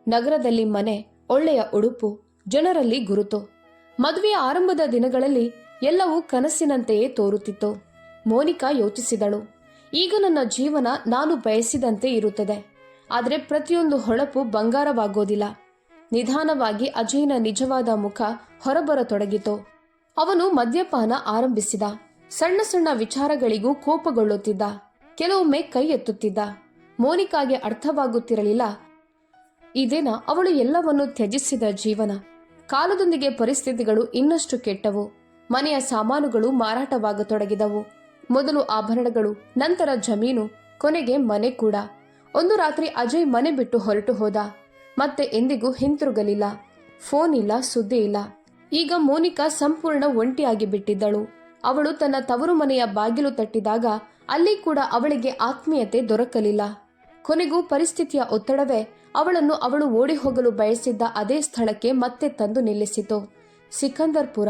ನಗರದಲ್ಲಿ ಮನೆ, ಒಳ್ಳೆಯ ಉಡುಪು, ಜನರಲ್ಲಿ ಗುರುತು. ಮದುವೆಯ ಆರಂಭದ ದಿನಗಳಲ್ಲಿ ಎಲ್ಲವೂ ಕನಸಿನಂತೆಯೇ ತೋರುತ್ತಿತ್ತು. ಮೋನಿಕಾ ಯೋಚಿಸಿದಳು, ಈಗ ನನ್ನ ಜೀವನ ನಾನು ಬಯಸಿದಂತೆ ಇರುತ್ತದೆ, ಆದರೆ ಪ್ರತಿಯೊಂದು ಹೊಳಪು ಬಂಗಾರವಾಗೋದಿಲ್ಲ. ನಿಧಾನವಾಗಿ ಅಜಯ್ನ ನಿಜವಾದ ಮುಖ ಹೊರಬರತೊಡಗಿತು. ಅವನು ಮದ್ಯಪಾನ ಆರಂಭಿಸಿದ. ಸಣ್ಣ ಸಣ್ಣ ವಿಚಾರಗಳಿಗೂ ಕೋಪಗೊಳ್ಳುತ್ತಿದ್ದ. ಕೆಲವೊಮ್ಮೆ ಕೈ ಎತ್ತುತ್ತಿದ್ದ. ಮೋನಿಕಾಗೆ ಅರ್ಥವಾಗುತ್ತಿರಲಿಲ್ಲ, ಇದೇನ ಅವಳು ಎಲ್ಲವನ್ನೂ ತ್ಯಜಿಸಿದ ಜೀವನ. ಕಾಲದೊಂದಿಗೆ ಪರಿಸ್ಥಿತಿಗಳು ಇನ್ನಷ್ಟು ಕೆಟ್ಟವು. ಮನೆಯ ಸಾಮಾನುಗಳು ಮಾರಾಟವಾಗತೊಡಗಿದವು. ಮೊದಲು ಆಭರಣಗಳು, ನಂತರ ಜಮೀನು, ಕೊನೆಗೆ ಮನೆ ಕೂಡ. ಒಂದು ರಾತ್ರಿ ಅಜಯ್ ಮನೆ ಬಿಟ್ಟು ಹೊರಟು ಹೋದ. ಮತ್ತೆ ಎಂದಿಗೂ ಹಿಂತಿರುಗಲಿಲ್ಲ. ಫೋನ್ ಇಲ್ಲ, ಸುದ್ದಿ ಇಲ್ಲ. ಈಗ ಮೋನಿಕಾ ಸಂಪೂರ್ಣ ಒಂಟಿಯಾಗಿ ಬಿಟ್ಟಿದ್ದಳು. ಅವಳು ತನ್ನ ತವರು ಮನೆಯ ಬಾಗಿಲು ತಟ್ಟಿದಾಗ ಅಲ್ಲಿ ಕೂಡ ಅವಳಿಗೆ ಆತ್ಮೀಯತೆ ದೊರಕಲಿಲ್ಲ. ಕೊನೆಗೂ ಪರಿಸ್ಥಿತಿಯ ಒತ್ತಡವೇ ಅವಳನ್ನು ಅವಳು ಓಡಿ ಹೋಗಲು ಬಯಸಿದ್ದ ಅದೇ ಸ್ಥಳಕ್ಕೆ ಮತ್ತೆ ತಂದು ನಿಲ್ಲಿಸಿತು, ಸಿಕಂದರ್ಪುರ.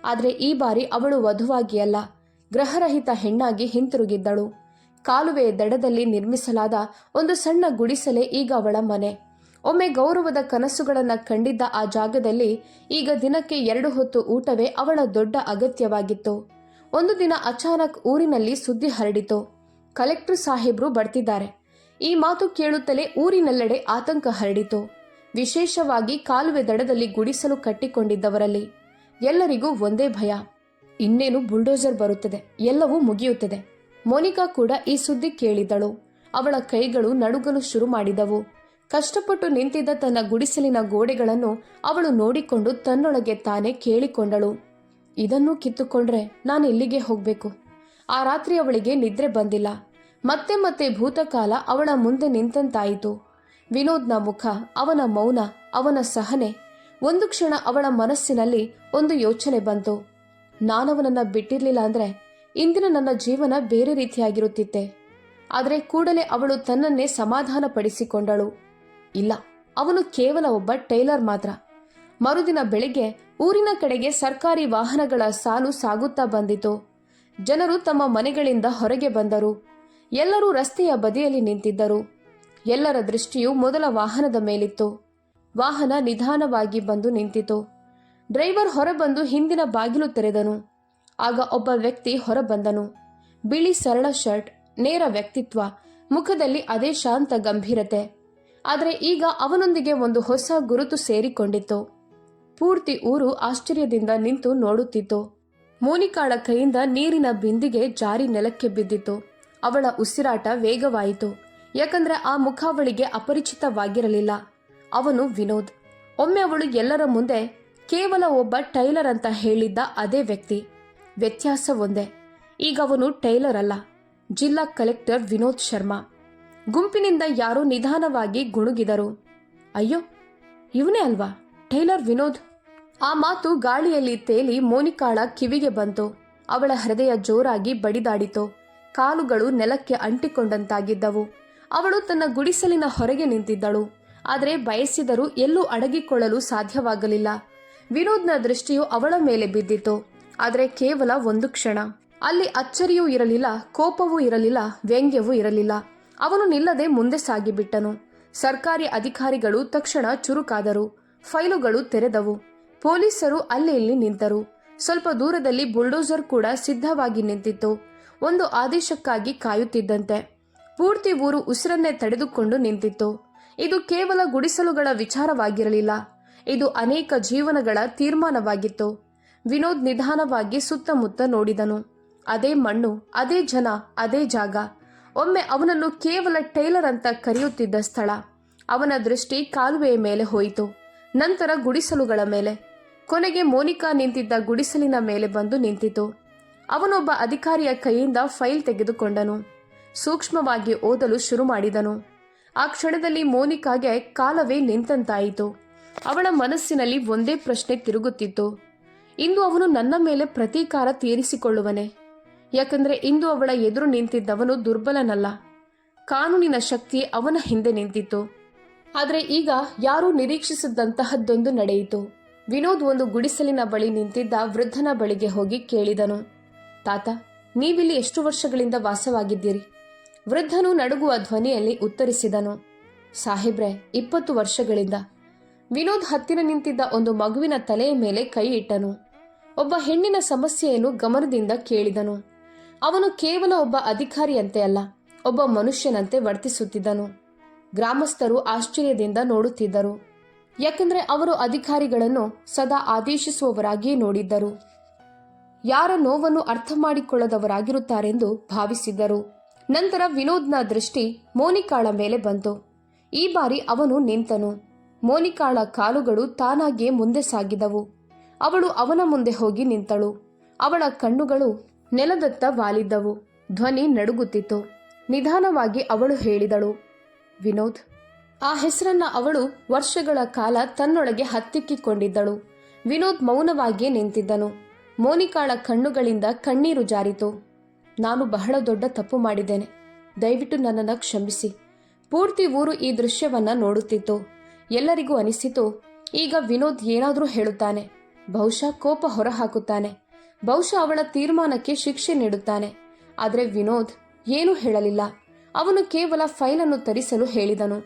ಆದರೆ ಈ ಬಾರಿ ಅವಳು ವಧುವಾಗಿ ಅಲ್ಲ, ಗ್ರಹರಹಿತ ಹೆಣ್ಣಾಗಿ ಹಿಂತಿರುಗಿದ್ದಳು. ಕಾಲುವೆಯ ದಡದಲ್ಲಿ ನಿರ್ಮಿಸಲಾದ ಒಂದು ಸಣ್ಣ ಗುಡಿಸಲೇ ಈಗ ಅವಳ ಮನೆ. ಒಮ್ಮೆ ಗೌರವದ ಕನಸುಗಳನ್ನು ಕಂಡಿದ್ದ ಆ ಜಾಗದಲ್ಲಿ ಈಗ ದಿನಕ್ಕೆ 2 ಹೊತ್ತು ಊಟವೇ ಅವಳ ದೊಡ್ಡ ಅಗತ್ಯವಾಗಿತ್ತು. ಒಂದು ದಿನ ಅಚಾನಕ್ ಊರಿನಲ್ಲಿ ಸುದ್ದಿ ಹರಡಿತು, ಕಲೆಕ್ಟರ್ ಸಾಹೇಬ್ರು ಬರ್ತಿದ್ದಾರೆ. ಈ ಮಾತು ಕೇಳುತ್ತಲೇ ಊರಿನೆಲ್ಲೆಡೆ ಆತಂಕ ಹರಡಿತು. ವಿಶೇಷವಾಗಿ ಕಾಲುವೆ ದಡದಲ್ಲಿ ಗುಡಿಸಲು ಕಟ್ಟಿಕೊಂಡಿದ್ದವರಲ್ಲಿ ಎಲ್ಲರಿಗೂ ಒಂದೇ ಭಯ, ಇನ್ನೇನು ಬುಲ್ಡೋಸರ್ ಬರುತ್ತದೆ, ಎಲ್ಲವೂ ಮುಗಿಯುತ್ತದೆ. ಮೋನಿಕಾ ಕೂಡ ಈ ಸುದ್ದಿ ಕೇಳಿದಳು. ಅವಳ ಕೈಗಳು ನಡುಗಲು ಶುರು ಮಾಡಿದವು. ಕಷ್ಟಪಟ್ಟು ನಿಂತಿದ್ದ ತನ್ನ ಗುಡಿಸಲಿನ ಗೋಡೆಗಳನ್ನು ಅವಳು ನೋಡಿಕೊಂಡು ತನ್ನೊಳಗೆ ತಾನೇ ಕೇಳಿಕೊಂಡಳು, ಇದನ್ನೂ ಕಿತ್ತುಕೊಂಡ್ರೆ ನಾನು ಎಲ್ಲಿಗೆ ಹೋಗಬೇಕು? ಆ ರಾತ್ರಿ ಅವಳಿಗೆ ನಿದ್ರೆ ಬಂದಿಲ್ಲ. ಮತ್ತೆ ಮತ್ತೆ ಭೂತಕಾಲ ಅವಳ ಮುಂದೆ ನಿಂತಂತಾಯಿತು. ವಿನೋದ್ನ ಮುಖ, ಅವನ ಮೌನ, ಅವನ ಸಹನೆ. ಒಂದು ಕ್ಷಣ ಅವಳ ಮನಸ್ಸಿನಲ್ಲಿ ಒಂದು ಯೋಚನೆ ಬಂತು, ನಾನವನನ್ನ ಬಿಟ್ಟಿರ್ಲಿಲ್ಲ ಅಂದ್ರೆ ಇಂದಿನ ನನ್ನ ಜೀವನ ಬೇರೆ ರೀತಿಯಾಗಿರುತ್ತಿತ್ತೆ. ಆದರೆ ಕೂಡಲೇ ಅವಳು ತನ್ನನ್ನೇ ಸಮಾಧಾನ ಪಡಿಸಿಕೊಂಡಳು, ಇಲ್ಲ, ಅವನು ಕೇವಲ ಒಬ್ಬ ಟೈಲರ್ ಮಾತ್ರ. ಮರುದಿನ ಬೆಳಿಗ್ಗೆ ಊರಿನ ಕಡೆಗೆ ಸರ್ಕಾರಿ ವಾಹನಗಳ ಸಾಲು ಸಾಗುತ್ತಾ ಬಂದಿತು. ಜನರು ತಮ್ಮ ಮನೆಗಳಿಂದ ಹೊರಗೆ ಬಂದರು. ಎಲ್ಲರೂ ರಸ್ತೆಯ ಬದಿಯಲ್ಲಿ ನಿಂತಿದ್ದರು. ಎಲ್ಲರ ದೃಷ್ಟಿಯು ಮೊದಲ ವಾಹನದ ಮೇಲಿತ್ತು. ವಾಹನ ನಿಧಾನವಾಗಿ ಬಂದು ನಿಂತಿತು. ಡ್ರೈವರ್ ಹೊರಬಂದು ಹಿಂದಿನ ಬಾಗಿಲು ತೆರೆದನು. ಆಗ ಒಬ್ಬ ವ್ಯಕ್ತಿ ಹೊರಬಂದನು. ಬಿಳಿ ಸರಳ ಶರ್ಟ್, ನೇರ ವ್ಯಕ್ತಿತ್ವ, ಮುಖದಲ್ಲಿ ಅದೇ ಶಾಂತ ಗಂಭೀರತೆ. ಆದರೆ ಈಗ ಅವನೊಂದಿಗೆ ಒಂದು ಹೊಸ ಗುರುತು ಸೇರಿಕೊಂಡಿತ್ತು. ಪೂರ್ತಿ ಊರು ಆಶ್ಚರ್ಯದಿಂದ ನಿಂತು ನೋಡುತ್ತಿತ್ತು. ಮೋನಿಕಾಳ ಕೈಯಿಂದ ನೀರಿನ ಬಿಂದಿಗೆ ಜಾರಿ ನೆಲಕ್ಕೆ ಬಿದ್ದಿತು. ಅವಳ ಉಸಿರಾಟ ವೇಗವಾಯಿತು, ಯಾಕಂದ್ರೆ ಆ ಮುಖ ಅವಳಿಗೆ ಅಪರಿಚಿತವಾಗಿರಲಿಲ್ಲ. ಅವನು ವಿನೋದ್. ಒಮ್ಮೆ ಅವಳು ಎಲ್ಲರ ಮುಂದೆ ಕೇವಲ ಒಬ್ಬ ಟೈಲರ್ ಅಂತ ಹೇಳಿದ್ದ ಅದೇ ವ್ಯಕ್ತಿ. ವ್ಯತ್ಯಾಸ ಒಂದೇ, ಈಗ ಅವನು ಟೈಲರ್ ಅಲ್ಲ, ಜಿಲ್ಲಾ ಕಲೆಕ್ಟರ್ ವಿನೋದ್ ಶರ್ಮಾ. ಗುಂಪಿನಿಂದ ಯಾರೋ ನಿಧಾನವಾಗಿ ಗುಣುಗಿದರು, ಅಯ್ಯೋ, ಇವನೇ ಅಲ್ವಾ ಟೈಲರ್ ವಿನೋದ್? ಆ ಮಾತು ಗಾಳಿಯಲ್ಲಿ ತೇಲಿ ಮೋನಿಕಾಳ ಕಿವಿಗೆ ಬಂತು. ಅವಳ ಹೃದಯ ಜೋರಾಗಿ ಬಡಿದಾಡಿತು. ಕಾಲುಗಳು ನೆಲಕ್ಕೆ ಅಂಟಿಕೊಂಡಂತಾಗಿದ್ದವು. ಅವಳು ತನ್ನ ಗುಡಿಸಲಿನ ಹೊರಗೆ ನಿಂತಿದ್ದಳು. ಆದರೆ ಬಯಸಿದರೂ ಎಲ್ಲೂ ಅಡಗಿಕೊಳ್ಳಲು ಸಾಧ್ಯವಾಗಲಿಲ್ಲ. ವಿನೋದ್ನ ದೃಷ್ಟಿಯು ಅವಳ ಮೇಲೆ ಬಿದ್ದಿತು. ಆದರೆ ಕೇವಲ ಒಂದು ಕ್ಷಣ. ಅಲ್ಲಿ ಅಚ್ಚರಿಯೂ ಇರಲಿಲ್ಲ, ಕೋಪವೂ ಇರಲಿಲ್ಲ, ವ್ಯಂಗ್ಯವೂ ಇರಲಿಲ್ಲ. ಅವನು ನಿಲ್ಲದೆ ಮುಂದೆ ಸಾಗಿಬಿಟ್ಟನು. ಸರ್ಕಾರಿ ಅಧಿಕಾರಿಗಳು ತಕ್ಷಣ ಚುರುಕಾದರು. ಫೈಲುಗಳು ತೆರೆದವು. ಪೊಲೀಸರು ಅಲ್ಲಿ ಇಲ್ಲಿ ನಿಂತರು. ಸ್ವಲ್ಪ ದೂರದಲ್ಲಿ ಬುಲ್ಡೋಸರ್ ಕೂಡ ಸಿದ್ಧವಾಗಿ ನಿಂತಿತ್ತು, ಒಂದು ಆದೇಶಕ್ಕಾಗಿ ಕಾಯುತ್ತಿದ್ದಂತೆ. ಪೂರ್ತಿ ಊರು ಉಸಿರನ್ನೇ ತಡೆದುಕೊಂಡು ನಿಂತಿತ್ತು. ಇದು ಕೇವಲ ಗುಡಿಸಲುಗಳ ವಿಚಾರವಾಗಿರಲಿಲ್ಲ, ಇದು ಅನೇಕ ಜೀವನಗಳ ತೀರ್ಮಾನವಾಗಿತ್ತು. ವಿನೋದ್ ನಿಧಾನವಾಗಿ ಸುತ್ತಮುತ್ತ ನೋಡಿದನು. ಅದೇ ಮಣ್ಣು, ಅದೇ ಜನ, ಅದೇ ಜಾಗ. ಒಮ್ಮೆ ಅವನನ್ನು ಕೇವಲ ಟೈಲರ್ ಅಂತ ಕರೆಯುತ್ತಿದ್ದ ಸ್ಥಳ. ಅವನ ದೃಷ್ಟಿ ಕಾಲುವೆಯ ಮೇಲೆ ಹೋಯಿತು, ನಂತರ ಗುಡಿಸಲುಗಳ ಮೇಲೆ, ಕೊನೆಗೆ ಮೋನಿಕಾ ನಿಂತಿದ್ದ ಗುಡಿಸಲಿನ ಮೇಲೆ ಬಂದು ನಿಂತಿತು. ಅವನೊಬ್ಬ ಅಧಿಕಾರಿಯ ಕೈಯಿಂದ ಫೈಲ್ ತೆಗೆದುಕೊಂಡನು. ಸೂಕ್ಷ್ಮವಾಗಿ ಓದಲು ಶುರು ಮಾಡಿದನು. ಆ ಕ್ಷಣದಲ್ಲಿ ಮೋನಿಕಾಗೆ ಕಾಲವೇ ನಿಂತಂತಾಯಿತು. ಅವಳ ಮನಸ್ಸಿನಲ್ಲಿ ಒಂದೇ ಪ್ರಶ್ನೆ ತಿರುಗುತ್ತಿತ್ತು, ಇಂದು ಅವನು ನನ್ನ ಮೇಲೆ ಪ್ರತೀಕಾರ ತೀರಿಸಿಕೊಳ್ಳುವನೆ? ಯಾಕಂದ್ರೆ ಇಂದು ಅವಳ ಎದುರು ನಿಂತಿದ್ದವನು ದುರ್ಬಲನಲ್ಲ, ಕಾನೂನಿನ ಶಕ್ತಿ ಅವನ ಹಿಂದೆ ನಿಂತಿತ್ತು. ಆದರೆ ಈಗ ಯಾರೂ ನಿರೀಕ್ಷಿಸಿದಂತಹದ್ದೊಂದು ನಡೆಯಿತು. ವಿನೋದ್ ಒಂದು ಗುಡಿಸಲಿನ ಬಳಿ ನಿಂತಿದ್ದ ವೃದ್ಧನ ಬಳಿಗೆ ಹೋಗಿ ಕೇಳಿದನು, ತಾತ, ನೀವಿಲ್ಲಿ ಎಷ್ಟು ವರ್ಷಗಳಿಂದ ವಾಸವಾಗಿದ್ದೀರಿ? ವೃದ್ಧನು ನಡುಗುವ ಧ್ವನಿಯಲ್ಲಿ ಉತ್ತರಿಸಿದನು, ಸಾಹೇಬ್ರೆ, 20 ವರ್ಷಗಳಿಂದ. ವಿನೋದ್ ಹತ್ತಿರ ನಿಂತಿದ್ದ ಒಂದು ಮಗುವಿನ ತಲೆಯ ಮೇಲೆ ಕೈ ಇಟ್ಟನು. ಒಬ್ಬ ಹೆಣ್ಣಿನ ಸಮಸ್ಯೆಯನ್ನು ಗಮನದಿಂದ ಕೇಳಿದನು. ಅವನು ಕೇವಲ ಒಬ್ಬ ಅಧಿಕಾರಿಯಂತೆ ಅಲ್ಲ, ಒಬ್ಬ ಮನುಷ್ಯನಂತೆ ವರ್ತಿಸುತ್ತಿದ್ದನು. ಗ್ರಾಮಸ್ಥರು ಆಶ್ಚರ್ಯದಿಂದ ನೋಡುತ್ತಿದ್ದರು, ಯಾಕಂದ್ರೆ ಅವರು ಅಧಿಕಾರಿಗಳನ್ನು ಸದಾ ಆದೇಶಿಸುವವರಾಗಿಯೇ ನೋಡಿದ್ದರು. ಯಾರ ನೋವನ್ನು ಅರ್ಥ ಮಾಡಿಕೊಳ್ಳದವರಾಗಿರುತ್ತಾರೆಂದು ಭಾವಿಸಿದ್ದರು. ನಂತರ ವಿನೋದ್ನ ದೃಷ್ಟಿ ಮೋನಿಕಾಳ ಮೇಲೆ ಬಂತು. ಈ ಬಾರಿ ಅವನು ನಿಂತನು. ಮೋನಿಕಾಳ ಕಾಲುಗಳು ತಾನಾಗಿಯೇ ಮುಂದೆ ಸಾಗಿದವು. ಅವಳು ಅವನ ಮುಂದೆ ಹೋಗಿ ನಿಂತಳು. ಅವಳ ಕಣ್ಣುಗಳು ನೆಲದತ್ತ ವಾಲಿದ್ದವು. ಧ್ವನಿ ನಡುಗುತ್ತಿತ್ತು. ನಿಧಾನವಾಗಿ ಅವಳು ಹೇಳಿದಳು, ವಿನೋದ್. ಆ ಹೆಸರನ್ನ ಅವಳು ವರ್ಷಗಳ ಕಾಲ ತನ್ನೊಳಗೆ ಹತ್ತಿಕ್ಕಿಕೊಂಡಿದ್ದಳು. ವಿನೋದ್ ಮೌನವಾಗಿಯೇ ನಿಂತಿದ್ದನು. ಮೋನಿಕಾಳ ಕಣ್ಣುಗಳಿಂದ ಕಣ್ಣೀರು ಜಾರಿತು. ನಾನು ಬಹಳ ದೊಡ್ಡ ತಪ್ಪು ಮಾಡಿದ್ದೇನೆ, ದಯವಿಟ್ಟು ನನ್ನನ್ನು ಕ್ಷಮಿಸಿ. ಪೂರ್ತಿ ಊರು ಈ ದೃಶ್ಯವನ್ನ ನೋಡುತ್ತಿತ್ತು. ಎಲ್ಲರಿಗೂ ಅನಿಸಿತು, ಈಗ ವಿನೋದ್ ಏನಾದರೂ ಹೇಳುತ್ತಾನೆ, ಬಹುಶಃ ಕೋಪ ಹೊರಹಾಕುತ್ತಾನೆ, ಬಹುಶಃ ಅವಳ ತೀರ್ಮಾನಕ್ಕೆ ಶಿಕ್ಷೆ ನೀಡುತ್ತಾನೆ. ಆದರೆ ವಿನೋದ್ ಏನೂ ಹೇಳಲಿಲ್ಲ. ಅವನು ಕೇವಲ ಫೈಲನ್ನು ತರಿಸಲು ಹೇಳಿದನು.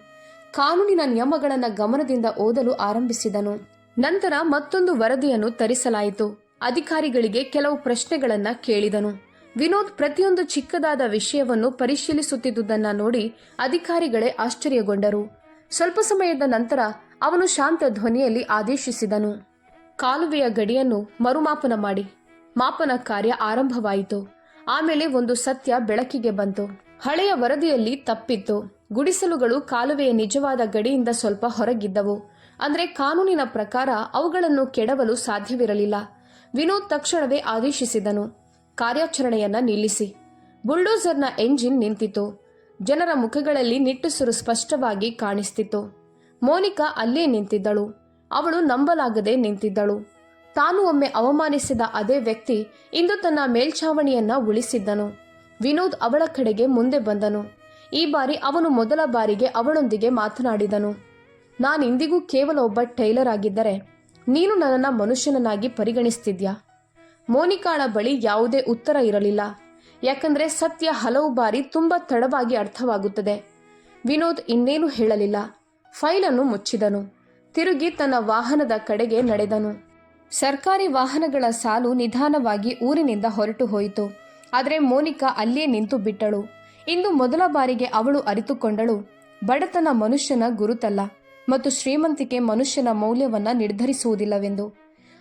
ಕಾನೂನಿನ ನಿಯಮಗಳನ್ನು ಗಮನದಿಂದ ಓದಲು ಆರಂಭಿಸಿದನು. ನಂತರ ಮತ್ತೊಂದು ವರದಿಯನ್ನು ತರಿಸಲಾಯಿತು. ಅಧಿಕಾರಿಗಳಿಗೆ ಕೆಲವು ಪ್ರಶ್ನೆಗಳನ್ನ ಕೇಳಿದನು. ವಿನೋದ್ ಪ್ರತಿಯೊಂದು ಚಿಕ್ಕದಾದ ವಿಷಯವನ್ನು ಪರಿಶೀಲಿಸುತ್ತಿದ್ದುದನ್ನ ನೋಡಿ ಅಧಿಕಾರಿಗಳೇ ಆಶ್ಚರ್ಯಗೊಂಡರು. ಸ್ವಲ್ಪ ಸಮಯದ ನಂತರ ಅವನು ಶಾಂತ ಧ್ವನಿಯಲ್ಲಿ ಆದೇಶಿಸಿದನು, ಕಾಲುವೆಯ ಗಡಿಯನ್ನು ಮರುಮಾಪನ ಮಾಡಿ. ಮಾಪನ ಕಾರ್ಯ ಆರಂಭವಾಯಿತು. ಆಮೇಲೆ ಒಂದು ಸತ್ಯ ಬೆಳಕಿಗೆ ಬಂತು. ಹಳೆಯ ವರದಿಯಲ್ಲಿ ತಪ್ಪಿತ್ತು. ಗುಡಿಸಲುಗಳು ಕಾಲುವೆಯ ನಿಜವಾದ ಗಡಿಯಿಂದ ಸ್ವಲ್ಪ ಹೊರಗಿದ್ದವು. ಅಂದರೆ ಕಾನೂನಿನ ಪ್ರಕಾರ ಅವುಗಳನ್ನು ಕೆಡವಲು ಸಾಧ್ಯವಿರಲಿಲ್ಲ. ವಿನೋದ್ ತಕ್ಷಣವೇ ಆದೇಶಿಸಿದನು, ಕಾರ್ಯಾಚರಣೆಯನ್ನ ನಿಲ್ಲಿಸಿ. ಬುಲ್ಡೋಸರ್ನ ಎಂಜಿನ್ ನಿಂತಿತು. ಜನರ ಮುಖಗಳಲ್ಲಿ ನಿಟ್ಟುಸಿರು ಸ್ಪಷ್ಟವಾಗಿ ಕಾಣಿಸ್ತಿತ್ತು. ಮೋನಿಕಾ ಅಲ್ಲೇ ನಿಂತಿದ್ದಳು. ಅವಳು ನಂಬಲಾಗದೆ ನಿಂತಿದ್ದಳು. ತಾನು ಒಮ್ಮೆ ಅವಮಾನಿಸಿದ ಅದೇ ವ್ಯಕ್ತಿ ಇಂದು ತನ್ನ ಮೇಲ್ಛಾವಣಿಯನ್ನ ಉಳಿಸಿದ್ದನು. ವಿನೋದ್ ಅವಳ ಕಡೆಗೆ ಮುಂದೆ ಬಂದನು. ಈ ಬಾರಿ ಅವನು ಮೊದಲ ಬಾರಿಗೆ ಅವಳೊಂದಿಗೆ ಮಾತನಾಡಿದನು. ನಾನಿಂದಿಗೂ ಕೇವಲ ಒಬ್ಬ ಟೈಲರ್ ಆಗಿದ್ದರೆ ನೀನು ನನ್ನನ್ನು ಮನುಷ್ಯನನ್ನಾಗಿ ಪರಿಗಣಿಸ್ತಿದ್ಯಾ? ಮೋನಿಕಾಳ ಬಳಿ ಯಾವುದೇ ಉತ್ತರ ಇರಲಿಲ್ಲ. ಯಾಕಂದ್ರೆ ಸತ್ಯ ಹಲವು ಬಾರಿ ತುಂಬಾ ತಡವಾಗಿ ಅರ್ಥವಾಗುತ್ತದೆ. ವಿನೋದ್ ಇನ್ನೇನು ಹೇಳಲಿಲ್ಲ. ಫೈಲನ್ನು ಮುಚ್ಚಿದನು. ತಿರುಗಿ ತನ್ನ ವಾಹನದ ಕಡೆಗೆ ನಡೆದನು. ಸರ್ಕಾರಿ ವಾಹನಗಳ ಸಾಲು ನಿಧಾನವಾಗಿ ಊರಿನಿಂದ ಹೊರಟು ಹೋಯಿತು. ಆದರೆ ಮೋನಿಕಾ ಅಲ್ಲೇ ನಿಂತು ಬಿಟ್ಟಳು. ಇಂದು ಮೊದಲ ಬಾರಿಗೆ ಅವಳು ಅರಿತುಕೊಂಡಳು, ಬಡತನ ಮನುಷ್ಯನ ಗುರುತಲ್ಲ ಮತ್ತು ಶ್ರೀಮಂತಿಕೆ ಮನುಷ್ಯನ ಮೌಲ್ಯವನ್ನ ನಿರ್ಧರಿಸುವುದಿಲ್ಲವೆಂದು.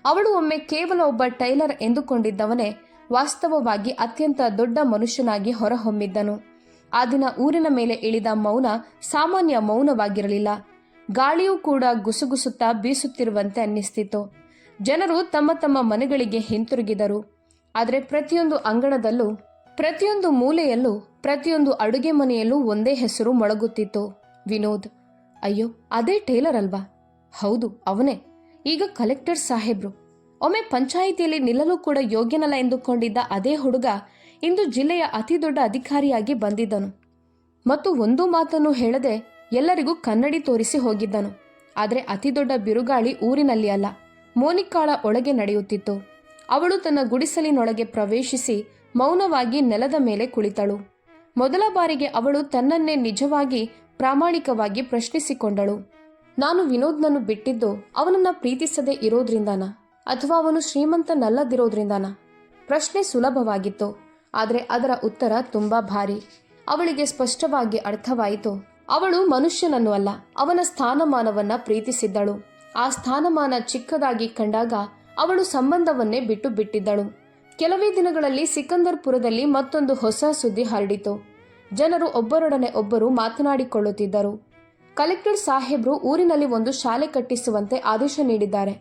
ಅವಳು ಒಮ್ಮೆ ಕೇವಲ ಒಬ್ಬ ಟೈಲರ್ ಎಂದುಕೊಂಡಿದ್ದವನೇ ವಾಸ್ತವವಾಗಿ ಅತ್ಯಂತ ದೊಡ್ಡ ಮನುಷ್ಯನಾಗಿ ಹೊರಹೊಮ್ಮಿದ್ದನು. ಆ ದಿನ ಊರಿನ ಮೇಲೆ ಇಳಿದ ಮೌನ ಸಾಮಾನ್ಯ ಮೌನವಾಗಿರಲಿಲ್ಲ. ಗಾಳಿಯೂ ಕೂಡ ಗುಸುಗುಸುತ್ತಾ ಬೀಸುತ್ತಿರುವಂತೆ ಅನ್ನಿಸ್ತಿತ್ತು. ಜನರು ತಮ್ಮ ತಮ್ಮ ಮನೆಗಳಿಗೆ ಹಿಂತಿರುಗಿದರು. ಆದರೆ ಪ್ರತಿಯೊಂದು ಅಂಗಣದಲ್ಲೂ, ಪ್ರತಿಯೊಂದು ಮೂಲೆಯಲ್ಲೂ, ಪ್ರತಿಯೊಂದು ಅಡುಗೆ ಮನೆಯಲ್ಲೂ ಒಂದೇ ಹೆಸರು ಮೊಳಗುತ್ತಿತ್ತು, ವಿನೋದ್. ಅಯ್ಯೋ, ಅದೇ ಟೇಲರ್ ಅಲ್ವಾ? ಹೌದು, ಅವನೇ. ಈಗ ಕಲೆಕ್ಟರ್ ಸಾಹೇಬ್ರು. ಒಮ್ಮೆ ಪಂಚಾಯಿತಿಯಲ್ಲಿ ನಿಲ್ಲಲು ಕೂಡ ಯೋಗ್ಯನಲ್ಲ ಎಂದುಕೊಂಡಿದ್ದ ಅದೇ ಹುಡುಗ ಇಂದು ಜಿಲ್ಲೆಯ ಅತಿ ದೊಡ್ಡ ಅಧಿಕಾರಿಯಾಗಿ ಬಂದಿದ್ದನು. ಮತ್ತು ಒಂದು ಮಾತನ್ನು ಹೇಳದೆ ಎಲ್ಲರಿಗೂ ಕನ್ನಡಿ ತೋರಿಸಿ ಹೋಗಿದ್ದನು. ಆದರೆ ಅತಿ ದೊಡ್ಡ ಬಿರುಗಾಳಿ ಊರಿನಲ್ಲಿ ಅಲ್ಲ, ಮೋನಿಕಾಳ ಒಳಗೆ ನಡೆಯುತ್ತಿತ್ತು. ಅವಳು ತನ್ನ ಗುಡಿಸಲಿನೊಳಗೆ ಪ್ರವೇಶಿಸಿ ಮೌನವಾಗಿ ನೆಲದ ಮೇಲೆ ಕುಳಿತಳು. ಮೊದಲ ಬಾರಿಗೆ ಅವಳು ತನ್ನನ್ನೇ ನಿಜವಾಗಿ ಪ್ರಾಮಾಣಿಕವಾಗಿ ಪ್ರಶ್ನಿಸಿಕೊಂಡಳು. ನಾನು ವಿನೋದ್ನನ್ನು ಬಿಟ್ಟಿದ್ದು ಅವನನ್ನ ಪ್ರೀತಿಸದೇ ಇರೋದ್ರಿಂದಾನ, ಅಥವಾ ಅವನು ಶ್ರೀಮಂತನಲ್ಲದಿರೋದ್ರಿಂದಾನ? ಪ್ರಶ್ನೆ ಸುಲಭವಾಗಿತ್ತು, ಆದರೆ ಅದರ ಉತ್ತರ ತುಂಬಾ ಭಾರಿ. ಅವಳಿಗೆ ಸ್ಪಷ್ಟವಾಗಿ ಅರ್ಥವಾಯಿತು. ಅವಳು ಮನುಷ್ಯನನ್ನು ಅಲ್ಲ, ಅವನ ಸ್ಥಾನಮಾನವನ್ನ ಪ್ರೀತಿಸಿದ್ದಳು. ಆ ಸ್ಥಾನಮಾನ ಚಿಕ್ಕದಾಗಿ ಕಂಡಾಗ ಅವಳು ಸಂಬಂಧವನ್ನೇ ಬಿಟ್ಟು ಬಿಟ್ಟಿದ್ದಳು. ಕೆಲವೇ ದಿನಗಳಲ್ಲಿ ಸಿಕಂದರ್ಪುರದಲ್ಲಿ ಮತ್ತೊಂದು ಹೊಸ ಸುದ್ದಿ ಹರಡಿತು. ಜನರು ಒಬ್ಬರೊಡನೆ ಒಬ್ಬರು ಮಾತನಾಡಿಕೊಳ್ಳುತ್ತಿದ್ದರು. ಕಲೆಕ್ಟರ್ ಸಾಹೇಬ್ರು ಊರಿನಲ್ಲಿ ಒಂದು ಶಾಲೆ ಕಟ್ಟಿಸುವಂತೆ ಆದೇಶ ನೀಡಿದ್ದಾರೆ.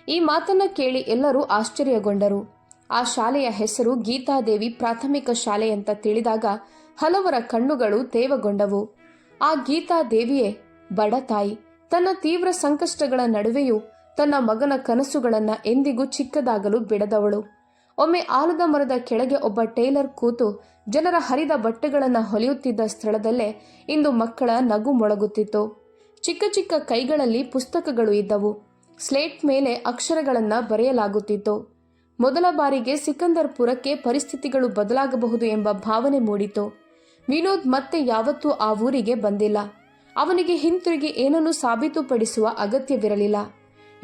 ಈ ಮಾತನ್ನ ಕೇಳಿ ಎಲ್ಲರೂ ಆಶ್ಚರ್ಯಗೊಂಡರು. ಆ ಶಾಲೆಯ ಹೆಸರು ಗೀತಾದೇವಿ ಪ್ರಾಥಮಿಕ ಶಾಲೆ ಅಂತ ತಿಳಿದಾಗ ಹಲವರ ಕಣ್ಣುಗಳು ತೇವಗೊಂಡವು. ಆ ಗೀತಾದೇವಿಯೇ ಬಡ ತಾಯಿ. ತನ್ನ ತೀವ್ರ ಸಂಕಷ್ಟಗಳ ನಡುವೆಯೂ ತನ್ನ ಮಗನ ಕನಸುಗಳನ್ನ ಎಂದಿಗೂ ಚಿಕ್ಕದಾಗಲು ಬಿಡದವಳು. ಒಮ್ಮೆ ಆಲದ ಮರದ ಕೆಳಗೆ ಒಬ್ಬ ಟೇಲರ್ ಕೂತು ಜನರ ಹರಿದ ಬಟ್ಟೆಗಳನ್ನು ಹೊಲಿಯುತ್ತಿದ್ದ ಸ್ಥಳದಲ್ಲೇ ಇಂದು ಮಕ್ಕಳ ನಗು ಮೊಳಗುತ್ತಿತ್ತು. ಚಿಕ್ಕ ಚಿಕ್ಕ ಕೈಗಳಲ್ಲಿ ಪುಸ್ತಕಗಳು ಇದ್ದವು. ಸ್ಲೇಟ್ ಮೇಲೆ ಅಕ್ಷರಗಳನ್ನ ಬರೆಯಲಾಗುತ್ತಿತ್ತು. ಮೊದಲ ಬಾರಿಗೆ ಸಿಕಂದರ್ಪುರಕ್ಕೆ ಪರಿಸ್ಥಿತಿಗಳು ಬದಲಾಗಬಹುದು ಎಂಬ ಭಾವನೆ ಮೂಡಿತು. ವಿನೋದ್ ಮತ್ತೆ ಯಾವತ್ತೂ ಆ ಊರಿಗೆ ಬಂದಿಲ್ಲ. ಅವನಿಗೆ ಹಿಂತಿರುಗಿ ಏನನ್ನೂ ಸಾಬೀತುಪಡಿಸುವ ಅಗತ್ಯವಿರಲಿಲ್ಲ.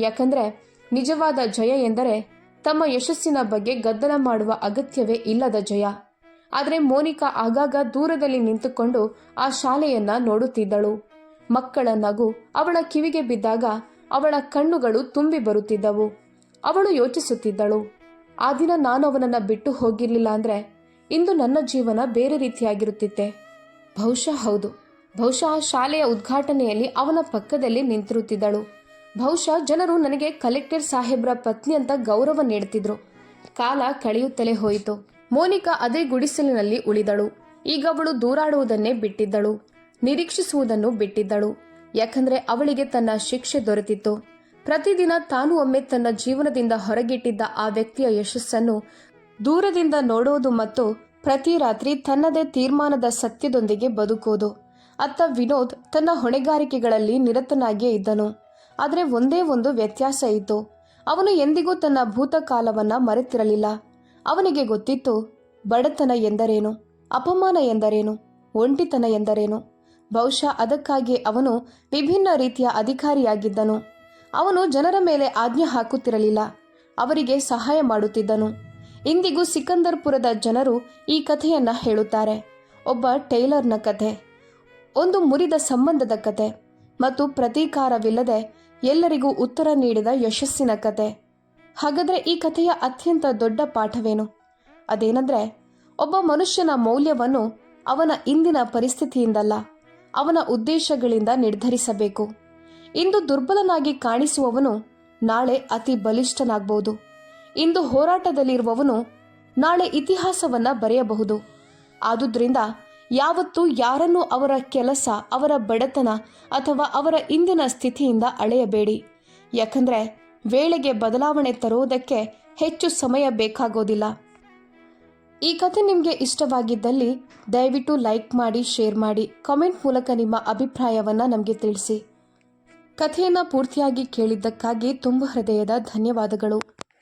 ಯಾಕಂದ್ರೆ ನಿಜವಾದ ಜಯ ಎಂದರೆ ತಮ್ಮ ಯಶಸ್ಸಿನ ಬಗ್ಗೆ ಗದ್ದಲ ಮಾಡುವ ಅಗತ್ಯವೇ ಇಲ್ಲದ ಜಯ. ಆದರೆ ಮೋನಿಕಾ ಆಗಾಗ ದೂರದಲ್ಲಿ ನಿಂತುಕೊಂಡು ಆ ಶಾಲೆಯನ್ನ ನೋಡುತ್ತಿದ್ದಳು. ಮಕ್ಕಳ ನಗು ಅವಳ ಕಿವಿಗೆ ಬಿದ್ದಾಗ ಅವಳ ಕಣ್ಣುಗಳು ತುಂಬಿ ಬರುತ್ತಿದ್ದವು. ಅವಳು ಯೋಚಿಸುತ್ತಿದ್ದಳು, ಆ ದಿನ ನಾನು ಅವನನ್ನ ಬಿಟ್ಟು ಹೋಗಿರ್ಲಿಲ್ಲ ಅಂದ್ರೆ ಇಂದು ನನ್ನ ಜೀವನ ಬೇರೆ ರೀತಿಯಾಗಿರುತ್ತಿತ್ತೆ. ಬಹುಶಃ ಹೌದು, ಬಹುಶಃ ಆ ಶಾಲೆಯ ಉದ್ಘಾಟನೆಯಲ್ಲಿ ಅವನ ಪಕ್ಕದಲ್ಲಿ ನಿಂತಿರುತ್ತಿದ್ದಳು. ಬಹುಶಃ ಜನರು ನನಗೆ ಕಲೆಕ್ಟರ್ ಸಾಹೇಬ್ರ ಪತ್ನಿ ಅಂತ ಗೌರವ ನೀಡುತ್ತಿದ್ರು. ಕಾಲ ಕಳೆಯುತ್ತಲೇ ಹೋಯಿತು. ಮೋನಿಕಾ ಅದೇ ಗುಡಿಸಲಿನಲ್ಲಿ ಉಳಿದಳು. ಈಗ ಅವಳು ದೂರಾಡುವುದನ್ನೇ ಬಿಟ್ಟಿದ್ದಳು, ನಿರೀಕ್ಷಿಸುವುದನ್ನು ಬಿಟ್ಟಿದ್ದಳು. ಯಾಕಂದ್ರೆ ಅವಳಿಗೆ ತನ್ನ ಶಿಕ್ಷೆ ದೊರೆತಿತ್ತು. ಪ್ರತಿದಿನ ತಾನು ಒಮ್ಮೆ ತನ್ನ ಜೀವನದಿಂದ ಹೊರಗಿಟ್ಟಿದ್ದ ಆ ವ್ಯಕ್ತಿಯ ಯಶಸ್ಸನ್ನು ದೂರದಿಂದ ನೋಡೋದು ಮತ್ತು ಪ್ರತಿ ರಾತ್ರಿ ತನ್ನದೇ ತೀರ್ಮಾನದ ಸತ್ಯದೊಂದಿಗೆ ಬದುಕೋದು. ಅತ್ತ ವಿನೋದ್ ತನ್ನ ಹೊಣೆಗಾರಿಕೆಗಳಲ್ಲಿ ನಿರತನಾಗಿಯೇ ಇದ್ದನು. ಆದರೆ ಒಂದೇ ಒಂದು ವ್ಯತ್ಯಾಸ ಇತ್ತು. ಅವನು ಎಂದಿಗೂ ತನ್ನ ಭೂತಕಾಲವನ್ನು ಮರೆತಿರಲಿಲ್ಲ. ಅವನಿಗೆ ಗೊತ್ತಿತ್ತು ಬಡತನ ಎಂದರೇನು, ಅಪಮಾನ ಎಂದರೇನು, ಒಂಟಿತನ ಎಂದರೇನು. ಬಹುಶಃ ಅದಕ್ಕಾಗಿ ಅವನು ವಿಭಿನ್ನ ರೀತಿಯ ಅಧಿಕಾರಿಯಾಗಿದ್ದನು. ಅವನು ಜನರ ಮೇಲೆ ಆಜ್ಞೆ ಹಾಕುತ್ತಿರಲಿಲ್ಲ, ಅವರಿಗೆ ಸಹಾಯ ಮಾಡುತ್ತಿದ್ದನು. ಇಂದಿಗೂ ಸಿಕಂದರ್ಪುರದ ಜನರು ಈ ಕಥೆಯನ್ನು ಹೇಳುತ್ತಾರೆ. ಒಬ್ಬ ಟೈಲರ್ನ ಕಥೆ, ಒಂದು ಮುರಿದ ಸಂಬಂಧದ ಕತೆ ಮತ್ತು ಪ್ರತೀಕಾರವಿಲ್ಲದೆ ಎಲ್ಲರಿಗೂ ಉತ್ತರ ನೀಡಿದ ಯಶಸ್ಸಿನ ಕತೆ. ಹಾಗಾದರೆ ಈ ಕಥೆಯ ಅತ್ಯಂತ ದೊಡ್ಡ ಪಾಠವೇನು? ಅದೇನೆಂದರೆ, ಒಬ್ಬ ಮನುಷ್ಯನ ಮೌಲ್ಯವನ್ನು ಅವನ ಇಂದಿನ ಪರಿಸ್ಥಿತಿಯಿಂದಲ್ಲ, ಅವನ ಉದ್ದೇಶಗಳಿಂದ ನಿರ್ಧರಿಸಬೇಕು. ಇಂದು ದುರ್ಬಲನಾಗಿ ಕಾಣಿಸುವವನು ನಾಳೆ ಅತಿ ಬಲಿಷ್ಠನಾಗಬಹುದು. ಇಂದು ಹೋರಾಟದಲ್ಲಿರುವವನು ನಾಳೆ ಇತಿಹಾಸವನ್ನು ಬರೆಯಬಹುದು. ಆದುದರಿಂದ ಯಾವತ್ತೂ ಯಾರನ್ನೂ ಅವರ ಕೆಲಸ, ಅವರ ಬಡತನ ಅಥವಾ ಅವರ ಇಂದಿನ ಸ್ಥಿತಿಯಿಂದ ಅಳೆಯಬೇಡಿ. ಯಾಕಂದರೆ ವೇಳೆಗೆ ಬದಲಾವಣೆ ತರುವುದಕ್ಕೆ ಹೆಚ್ಚು ಸಮಯ ಬೇಕಾಗೋದಿಲ್ಲ. ಈ ಕಥೆ ನಿಮಗೆ ಇಷ್ಟವಾಗಿದ್ದಲ್ಲಿ ದಯವಿಟ್ಟು ಲೈಕ್ ಮಾಡಿ, ಶೇರ್ ಮಾಡಿ, ಕಾಮೆಂಟ್ ಮೂಲಕ ನಿಮ್ಮ ಅಭಿಪ್ರಾಯವನ್ನು ನಮಗೆ ತಿಳಿಸಿ. ಕಥೆಯನ್ನು ಪೂರ್ತಿಯಾಗಿ ಕೇಳಿದ್ದಕ್ಕಾಗಿ ತುಂಬ ಹೃದಯದ ಧನ್ಯವಾದಗಳು.